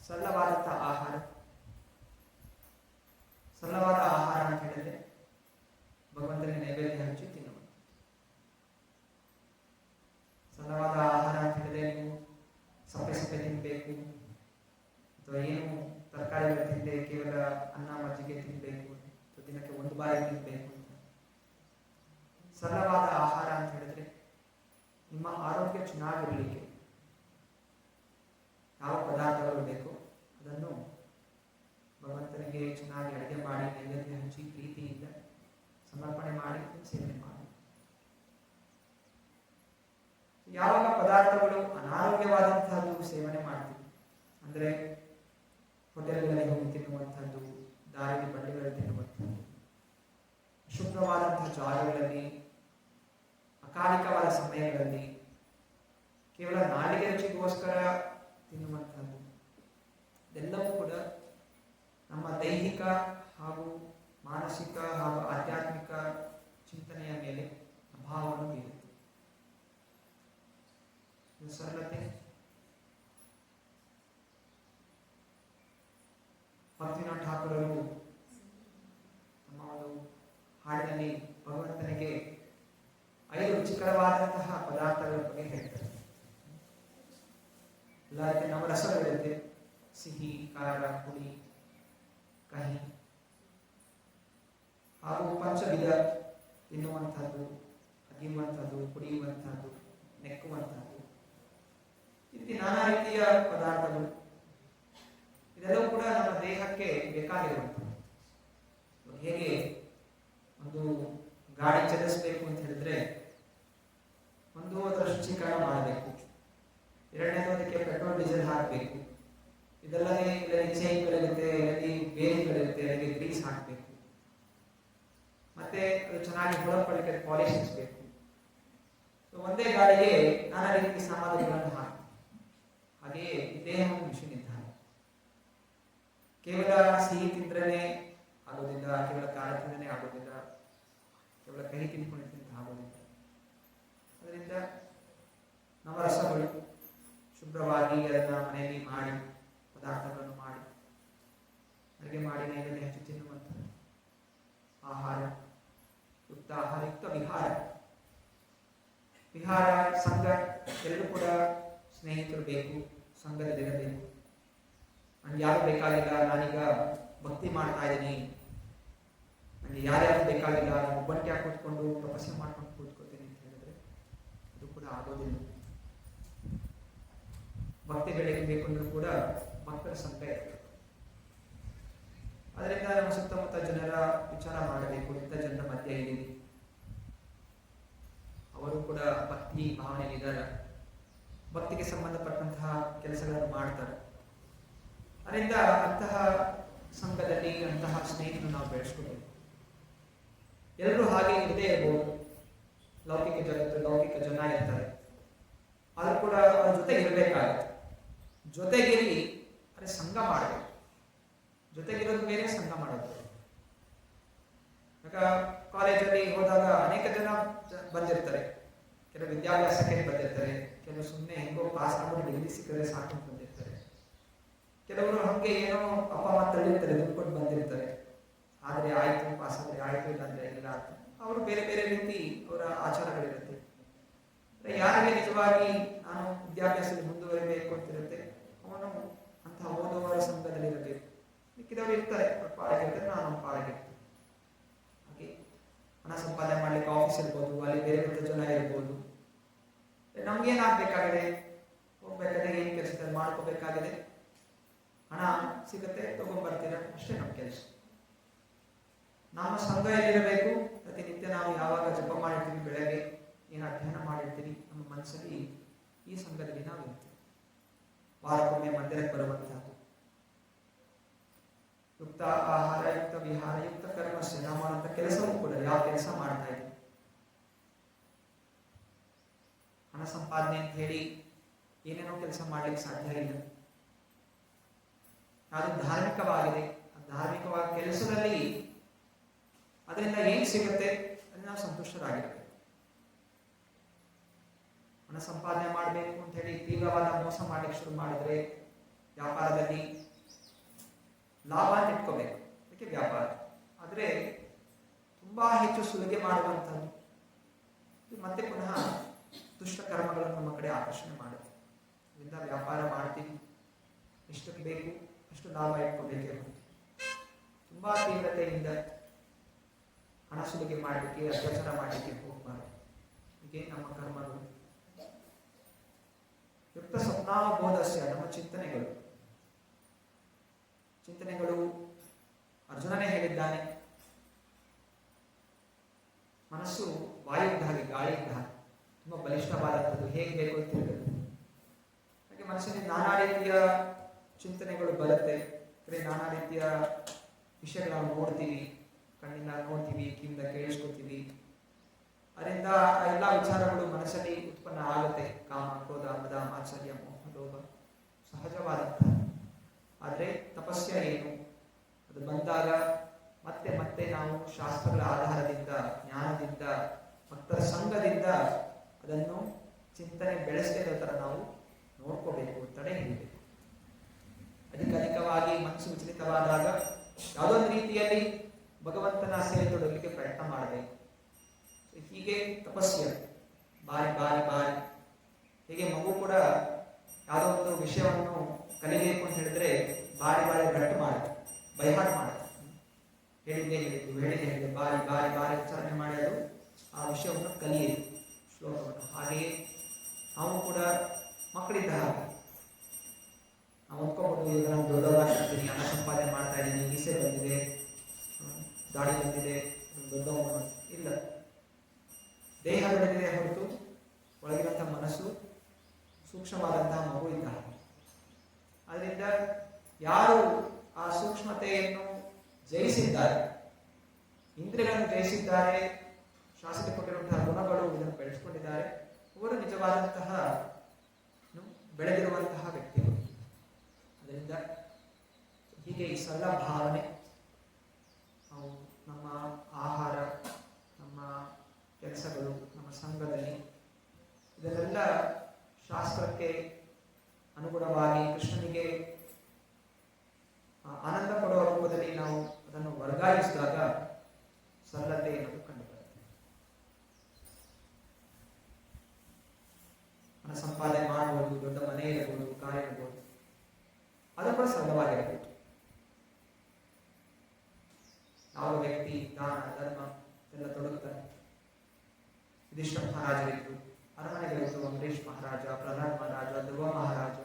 ಸರಳವಾದಂಥ ಆಹಾರ. ಸರಳವಾದ ಆಹಾರ ಅಂತ ಹೇಳಿದ್ರೆ ಭಗವಂತನಿಗೆ ನೈವೇದ್ಯ ಹಂಚಿ ತಿನ್ನುವುದು. ಸರಳವಾದ ಆಹಾರ ಅಂತ ಹೇಳಿದ್ರೆ ನೀವು ಸಪ್ಪೆ ತಿನ್ನಬೇಕು ಅಥವಾ ಏನು ತರಕಾರಿಗಳು ತಿಂದೆ ಕೇವಲ ಅನ್ನ ಮಜ್ಜಿಗೆ ತಿನ್ನಬೇಕು ಅಥವಾ ದಿನಕ್ಕೆ 1 ಬಾರಿ ತಿನ್ನಬೇಕು ಅಂತ. ಸರಳವಾದ ಆಹಾರ ಅಂತ ಹೇಳಿದ್ರೆ ನಿಮ್ಮ ಆರೋಗ್ಯ ಚೆನ್ನಾಗಿರಲಿಕ್ಕೆ ಯಾವ ಪದಾರ್ಥಗಳು ಬೇಕು ಅದನ್ನು ಭಗವಂತನಿಗೆ ಚೆನ್ನಾಗಿ ಅಡುಗೆ ಮಾಡಿ ನೈವೇದ್ಯ ಹಂಚಿ ಪ್ರೀತಿಯಿಂದ ಸಮರ್ಪಣೆ ಮಾಡಿ ಸೇವನೆ ಮಾಡಿ. ಯಾವಾಗ ಪದಾರ್ಥಗಳು ಅನಾರೋಗ್ಯವಾದಂತಹದ್ದು ಸೇವನೆ ಮಾಡ್ತೀವಿ ಅಂದರೆ ಹೋಟೆಲ್ಗಳಲ್ಲಿ ಹೋಗಿ ತಿನ್ನುವಂಥದ್ದು, ದಾರಿ ಬಂಡಿಗಳಲ್ಲಿ ತಿನ್ನುವಂಥದ್ದು, ಶುಭ್ರವಾದಂತಹ ಜಾಗಗಳಲ್ಲಿ, ಅಕಾಲಿಕವಾದ ಸಮಯಗಳಲ್ಲಿ ಕೇವಲ ನಾಲಿಗೆ ರುಚಿಗೋಸ್ಕರ ತಿನ್ನುವಂಥದ್ದು, ಇದೆಲ್ಲವೂ ಕೂಡ ನಮ್ಮ ದೈಹಿಕ ಹಾಗೂ ಮಾನಸಿಕ ಹಾಗೂ ಆಧ್ಯಾತ್ಮಿಕ ಚಿಂತನೆಯ ಮೇಲೆ ಪ್ರಭಾವವನ್ನು ಬೀರುತ್ತೆ. ಸರಳತೆ ಭಕ್ತಿನಾಥ್ ಠಾಕೂರರು ನಮ್ಮ ಒಂದು ಹಾಡಿನಲ್ಲಿ ಭಗವಂತನಿಗೆ 5 ರುಚಿಕರವಾದಂತಹ ಪದಾರ್ಥಗಳ ಬಗ್ಗೆ ಹೇಳ್ತಾರೆ. ಎಲ್ಲ ರೀತಿಯ ನವರಸಗಳಿರುತ್ತೆ, ಸಿಹಿ, ಖಾರ, ಹುಳಿ, ಕಹಿ ಹಾಗೂ ಪಂಚವಿಧ ತಿನ್ನುವಂಥದ್ದು, ಅಗಿಯುವಂಥದ್ದು, ಕುಡಿಯುವಂಥದ್ದು, ನೆಕ್ಕುವಂಥದ್ದು, ಈ ರೀತಿ ನಾನಾ ರೀತಿಯ ಪದಾರ್ಥಗಳು. ಇದೆಲ್ಲವೂ ಕೂಡ ನಮ್ಮ ದೇಹಕ್ಕೆ ಬೇಕಾಗಿರುವಂಥದ್ದು. ಹೇಗೆ ಒಂದು ಗಾಡಿ ಚಲಿಸಬೇಕು ಅಂತ ಹೇಳಿದ್ರೆ ಒಂದು ಅದರ ಶುಚೀಕರಣ ಮಾಡಬೇಕು, ಎರಡನೇದು ಅದಕ್ಕೆ ಪೆಟ್ರೋಲ್ ಡೀಸೆಲ್ ಹಾಕಬೇಕು, ಇದಲ್ಲದೆ ಇದರಲ್ಲಿ ಚೈನ್ಗಳಿರುತ್ತೆ, ಇದರಲ್ಲಿ ಬೇರಿಗಳಿರುತ್ತೆ, ಅದಕ್ಕೆ ಗ್ರೀಸ್ ಹಾಕಬೇಕು, ಮತ್ತೆ ಅದು ಚೆನ್ನಾಗಿ ಹೊಳಪಳಿಕೆ ಪಾಲಿಶ್ ಹಚ್ಚಬೇಕು. ಒಂದೇ ಗಾಡಿಗೆ ನಾನಾ ರೀತಿಯ ಸಾಮಗ್ರಿಗಳನ್ನು ಹಾಕಿ, ಹಾಗೆಯೇ ಈ ದೇಹವನ್ನು ಮಿಷನ್ ಇದ್ದಾನೆ. ಕೇವಲ ಸಿಹಿ ತಿಂದ್ರೇ ಆಗೋದಿಲ್ಲ, ಕೇವಲ ಖಾರ ತಿಂದ್ರೆ ಆಗೋದಿಲ್ಲ, ಕೇವಲ ಕಹಿ ತಿಂದ್ಕೊಂಡಿದ್ದಂತ ಆಗೋದಿಲ್ಲ. ಅದರಿಂದ ನವರಸಗಳು ಶುಭ್ರವಾಗಿ ಅದನ್ನು ಮನೆಯಲ್ಲಿ ಮಾಡಿ ಪದಾರ್ಥಗಳನ್ನು ಮಾಡಿ ಅಡುಗೆ ಮಾಡಿ ನೈವೇದ್ಯ ಹಚ್ಚಿ ತಿನ್ನುವಂಥದ್ದು ಆಹಾರ. ಯುಕ್ತ ಆಹಾರ, ಯುಕ್ತ ವಿಹಾರ. ವಿಹಾರ, ಸಂಘ ಎರಡೂ ಕೂಡ ಸ್ನೇಹಿತರು ಬೇಕು, ಸಂಘದಲ್ಲಿರಬೇಕು. ನನಗೆ ಯಾರು ಬೇಕಾಗಿಲ್ಲ, ನಾನೀಗ ಭಕ್ತಿ ಮಾಡ್ತಾ ಇದ್ದೀನಿ, ನನಗೆ ಯಾರ್ಯಾರು ಬೇಕಾಗಿಲ್ಲ, ನಾನು ಒಬ್ಬಂಟಿಯಾಗಿ ಕೂತ್ಕೊಂಡು ತಪಸ್ಸೆ ಮಾಡ್ಕೊಂಡು ಕೂತ್ಕೊಳ್ತೀನಿ ಅಂತ ಹೇಳಿದ್ರೆ ಅದು ಕೂಡ ಆಗೋದಿಲ್ಲ. ಭಕ್ತಿ ಬೆಳಗಬೇಕು ಅಂದ್ರೂ ಕೂಡ ಭಕ್ತರ ಸಂಘ ಇರಬೇಕು. ಅದರಿಂದ ನಮ್ಮ ಸುತ್ತಮುತ್ತ ಜನರ ವಿಚಾರ ಮಾಡಬೇಕು. ಇಂಥ ಜನರ ಮಧ್ಯೆ ಇದ್ದೀವಿ, ಅವರು ಕೂಡ ಭಕ್ತಿ ಭಾವನೆಯಲ್ಲಿದ್ದಾರೆ, ಭಕ್ತಿಗೆ ಸಂಬಂಧಪಟ್ಟಂತಹ ಕೆಲಸಗಳನ್ನು ಮಾಡ್ತಾರೆ. ಅದರಿಂದ ಅಂತಹ ಸಂಘದಲ್ಲಿ ಅಂತಹ ಸ್ನೇಹಿತರು ನಾವು ಬೆಳೆಸ್ಕೋಬೇಕು. ಎಲ್ಲರೂ ಹಾಗೆ ಇರದೇ ಇರಬಹುದು. ಲೌಕಿಕ ಜಗತ್ತು, ಲೌಕಿಕ ಜನ ಇರ್ತಾರೆ, ಆದ್ರೂ ಕೂಡ ಅವ್ರ ಜೊತೆ ಇರಬೇಕಾಗತ್ತೆ. ಜೊತೆಗಿರಿ, ಅದೇ ಸಂಘ ಮಾಡಬೇಕು. ಜೊತೆಗಿರೋದು ಬೇರೆ, ಸಂಘ ಮಾಡೋದು ಬೇರೆ. ಈಗ ಕಾಲೇಜಲ್ಲಿ ಹೋದಾಗ ಅನೇಕ ಜನ ಬಂದಿರ್ತಾರೆ. ಕೆಲವು ವಿದ್ಯಾಭ್ಯಾಸಕ್ಕೆ ಬಂದಿರ್ತಾರೆ, ಕೆಲವು ಸುಮ್ಮನೆ ಹೆಂಗೋ ಪಾಸ್ ಆಗೋದು ಡಿಗ್ರಿ ಸಿಕ್ಕರೆ ಸಾಕು ಅಂತ ಬಂದಿರ್ತಾರೆ. ಕೆಲವರು ಹಂಗೆ ಏನೋ ಅಪ್ಪ ಅಮ್ಮ ತಳ್ಳಿರ್ತಾರೆ, ದುಡ್ಡು ಬಂದಿರ್ತಾರೆ. ಆದರೆ ಆಯ್ತು, ಪಾಸ್ ಆದರೆ ಆಯ್ತು, ಇಲ್ಲಾಂದ್ರೆ ಇಲ್ಲ ಅಂತ ಅವರು ಬೇರೆ ಬೇರೆ ರೀತಿ ಅವರ ಆಚಾರಗಳಿರುತ್ತೆ. ಯಾರಿಗೆ ನಿಜವಾಗಿ ನಾನು ವಿದ್ಯಾಭ್ಯಾಸದಲ್ಲಿ ಮುಂದುವರಿಬೇಕು ಅಂತಿರುತ್ತೆ, ಅವನು ಅಂತಹ ಓದುವವರ ಸಂಘದಲ್ಲಿ ಇರಬೇಕು. ಮಿಕ್ಕಿದವರು ಇರ್ತಾರೆ, ಅವ್ರ ಪಾರಾಗಿರ್ತಾರೆ, ನಾನು ನಮ್ಮ ಪಾರಾಗಿರ್ತೀನಿ. ಹಾಗೆ ಹಣ ಸಂಪಾದನೆ ಮಾಡ್ಲಿಕ್ಕೆ ಆಫೀಸ್ ಇರ್ಬೋದು, ಅಲ್ಲಿ ಬೇರೆ ಬೇರೆ ಜನ ಇರ್ಬೋದು. ನಮ್ಗೇನಾಗಬೇಕಾಗಿದೆ, ಹೋಗ್ಬೇಕಾದ್ರೆ ಏನು ಕೆಲಸ ಮಾಡ್ಕೋಬೇಕಾಗಿದೆ, ಹಣ ಸಿಗುತ್ತೆ, ತಗೊಂಡ್ಬರ್ತೀರ, ಅಷ್ಟೇ ನಮ್ಮ ಕೆಲಸ. ನಮ್ಮ ಸಂಘ ಎಲ್ಲಿರಬೇಕು, ಪ್ರತಿನಿತ್ಯ ನಾವು ಯಾವಾಗ ಜಪ ಮಾಡಿರ್ತೀವಿ, ಬೆಳಗ್ಗೆ ಏನು ಅಧ್ಯಯನ ಮಾಡಿರ್ತೀವಿ, ನಮ್ಮ ಮನಸ್ಸಲ್ಲಿ ಈ ಸಂಘದಲ್ಲಿ ನಾವು ಇರ್ತೀವಿ. ವಾರಕ್ಕೊಮ್ಮೆ ಮಂದಿರಕ್ಕೆ ಬರುವಂತಹದ್ದು, ಯುಕ್ತ ಆಹಾರ, ಯುಕ್ತ ವಿಹಾರ, ಯುಕ್ತ ಕರ್ಮಸ್ಯ, ನಾವು ಮಾಡುವಂಥ ಕೆಲಸವೂ ಕೂಡ ಯಾವ ಕೆಲಸ ಮಾಡ್ತಾ ಇದ್ದೀವಿ. ಹಣ ಸಂಪಾದನೆ ಅಂತ ಹೇಳಿ ಏನೇನೋ ಕೆಲಸ ಮಾಡ್ಲಿಕ್ಕೆ ಸಾಧ್ಯ ಇಲ್ಲ. ಅದು ಧಾರ್ಮಿಕವಾಗಿದೆ. ಆ ಧಾರ್ಮಿಕವಾದ ಕೆಲಸದಲ್ಲಿ ಅದರಿಂದ ಏನು ಸಿಗುತ್ತೆ ಅದನ್ನ ನಾವು ಸಂತುಷ್ಟರಾಗಿರ್ಬೇಕು. ಹಣ ಸಂಪಾದನೆ ಮಾಡಬೇಕು ಅಂತ ಹೇಳಿ ತೀವ್ರವಾದ ಮೋಸ ಮಾಡ್ಲಿಕ್ಕೆ ಶುರು ಮಾಡಿದ್ರೆ, ವ್ಯಾಪಾರದಲ್ಲಿ ಲಾಭ ಅಂತ ಇಟ್ಕೋಬೇಕು, ಅದಕ್ಕೆ ವ್ಯಾಪಾರ. ಆದರೆ ತುಂಬಾ ಹೆಚ್ಚು ಸುಲಿಗೆ ಮಾಡುವಂಥದ್ದು, ಮತ್ತೆ ಪುನಃ ದುಷ್ಟ ಕರ್ಮಗಳನ್ನು ನಮ್ಮ ಕಡೆ ಆಕರ್ಷಣೆ ಮಾಡುತ್ತೆ. ಇದರಿಂದ ವ್ಯಾಪಾರ ಮಾಡ್ತೀವಿ, ಎಷ್ಟಕ್ಕೆ ಬೇಕು ಅಷ್ಟು ಲಾಭ ಇಟ್ಕೋಬೇಕೇ ಹೊರತು ತುಂಬಾ ತೀವ್ರತೆಯಿಂದ ಹಣ ಸುಲಿಗೆ ಮಾಡಲಿಕ್ಕೆ, ಅತ್ಯಾಚಾರ ಮಾಡಲಿಕ್ಕೆ ಹೋಗಬಾರದು. ಹೀಗೆ ನಮ್ಮ ಕರ್ಮಗಳು. ಯುಕ್ತ ಸ್ವಪ್ನಾವಬೋಧಸ್ಯ, ನಮ್ಮ ಚಿಂತನೆಗಳು ಅರ್ಜುನನೇ ಹೇಳಿದ್ದಾನೆ, ಮನಸ್ಸು ವಾಯು ಇದ್ದ ಹಾಗೆ, ಗಾಳಿ ಇದ್ದ ಹಾಗೆ, ತುಂಬಾ ಬಲಿಷ್ಠವಾದಂಥದ್ದು, ಹೇಗೆ ಬೇಕು ಅಂತ ತಿಳಿಬೇಕು. ಹಾಗೆ ಮನಸ್ಸಿನಲ್ಲಿ ನಾನಾ ರೀತಿಯ ಚಿಂತನೆಗಳು ಬರುತ್ತೆ. ನಾನಾ ರೀತಿಯ ವಿಷಯಗಳನ್ನು ನೋಡ್ತೀವಿ, ಕಣ್ಣಿಂದ ನೋಡ್ತೀವಿ, ಕಿವಿಯಿಂದ ಕೇಳಿಸ್ಕೊತೀವಿ. ಅದರಿಂದ ಆ ಎಲ್ಲ ವಿಚಾರಗಳು ಮನಸ್ಸಲ್ಲಿ ಉತ್ಪನ್ನ ಆಗುತ್ತೆ. ಕಾಮ, ಕ್ರೋಧ, ಮದ, ಮಾತ್ಸರ್ಯ, ಮೋಹ, ಲೋಭ ಸಹಜವಾದಂತಹ. ಆದರೆ ತಪಸ್ಯ ಏನು, ಅದು ಬಂದಾಗ ಮತ್ತೆ ಮತ್ತೆ ನಾವು ಶಾಸ್ತ್ರಗಳ ಆಧಾರದಿಂದ, ಜ್ಞಾನದಿಂದ, ಭಕ್ತರ ಸಂಘದಿಂದ ಅದನ್ನು ಚಿಂತನೆ ಬೆಳೆಸದೇ ಇರೋ ಥರ ನಾವು ನೋಡ್ಕೋಬೇಕು, ತಡೆ ಹಿಡಿಬೇಕು. ಅಧಿಕವಾಗಿ ಮನಸ್ಸು ವಿಚಲಿತವಾದಾಗ ಯಾವುದೋ ಒಂದು ರೀತಿಯಲ್ಲಿ ಭಗವಂತನ ಸೇವೆ ತೊಡಗಲಿಕ್ಕೆ ಪ್ರಯತ್ನ ಮಾಡಬೇಕು. ಹೀಗೆ ತಪಸ್ಯ ಬಾರಿ ಬಾರಿ ಬಾರಿ. ಹೀಗೆ ಮಗು ಕೂಡ ಯಾವುದೋ ಒಂದು ವಿಷಯವನ್ನು ಕಲಿಬೇಕು ಅಂತ ಹೇಳಿದ್ರೆ ಬಾರಿ ಬಾರಿ ಗಟ್ಟು ಮಾಡುತ್ತೆ, ಬೈಹಾಟ್ ಮಾಡುತ್ತೆ. ಹೇಳಿದೆ ಬಾರಿ ಬಾರಿ ಬಾರಿ ಉಚ್ಚಾರಣೆ ಮಾಡಿ ಅದು ಆ ವಿಷಯವನ್ನು ಕಲಿಯಿರಿ, ಶ್ಲೋಕವನ್ನು. ಹಾಗೆಯೇ ನಾವು ಕೂಡ ಮಕ್ಕಳಿದ್ದ ಹಾಗೆ ನಾವು ಅಂದ್ಕೋಬಹುದು, ಈಗ ನಾನು ದೊಡ್ಡವರಾಗ್ತಿರ್ತೀನಿ, ಹಣ ಸಂಪಾದನೆ ಮಾಡ್ತಾ ಇದ್ದೀನಿ, ಮೀಸೆ ಬಂದಿದೆ, ದಾಡಿ ಬಂದಿದೆ, ದೊಡ್ಡವನು ಇಲ್ಲ. ದೇಹ ಬೆಳೆದಿದೆ ಹೊರತು ಒಳಗಿರುವಂಥ ಮನಸ್ಸು ಸೂಕ್ಷ್ಮವಾದಂತಹ ಮಗು ಇದ್ದ ಹಾಗೆ. ಅದರಿಂದ ಯಾರು ಆ ಸೂಕ್ಷ್ಮತೆಯನ್ನು ಜಯಿಸಿದ್ದಾರೆ, ಇಂದ್ರಿಯಗಳನ್ನು ಜಯಿಸಿದ್ದಾರೆ, ಶಾಸ್ತ್ರ ಕೊಟ್ಟಿರುವಂತಹ ಗುಣಗಳು ಇದನ್ನು ಬೆಳೆಸ್ಕೊಂಡಿದ್ದಾರೆ, ಅವರು ನಿಜವಾದಂತಹ ಬೆಳೆದಿರುವಂತಹ ವ್ಯಕ್ತಿಗಳು. ಅದರಿಂದ ಹೀಗೆ ಈ ಸರಳ ಭಾವನೆ, ನಾವು ನಮ್ಮ ಆಹಾರ, ನಮ್ಮ ಕೆಲಸಗಳು, ನಮ್ಮ ಸಂಘದಲ್ಲಿ ಇದನ್ನೆಲ್ಲ ಶಾಸ್ತ್ರಕ್ಕೆ ಅನುಗುಣವಾಗಿ ಕೃಷ್ಣನಿಗೆ ಆನಂದ ಕೊಡುವ ರೂಪದಲ್ಲಿ ನಾವು ಅದನ್ನು ವರ್ಗಾಯಿಸಿದಾಗ ಸರಳತೆ ಅನ್ನೋದು ಕಂಡುಬರುತ್ತೆ. ಹಣ ಸಂಪಾದನೆ ಮಾಡಬಹುದು, ದೊಡ್ಡ ಮನೆ ಇರಬಹುದು, ಕಾರ್ಯ ಇರಬಹುದು, ಅದು ಕೂಡ ಸರಳವಾಗಿರಬೇಕು. ಯಾವ ವ್ಯಕ್ತಿ ದಾನ ಧರ್ಮ ಎಲ್ಲ ತೊಡಗುತ್ತಾನೆ. ಯುಧಿಷ್ಠಿರ ಮಹಾರಾಜರಿದ್ರು, ಅರಮನೆಗಳಿತ್ತು, ಅಂಬರೀಷ್ ಮಹಾರಾಜ, ಪ್ರಹ್ಲಾದ್ ಮಹಾರಾಜ, ಧ್ರುವ ಮಹಾರಾಜ,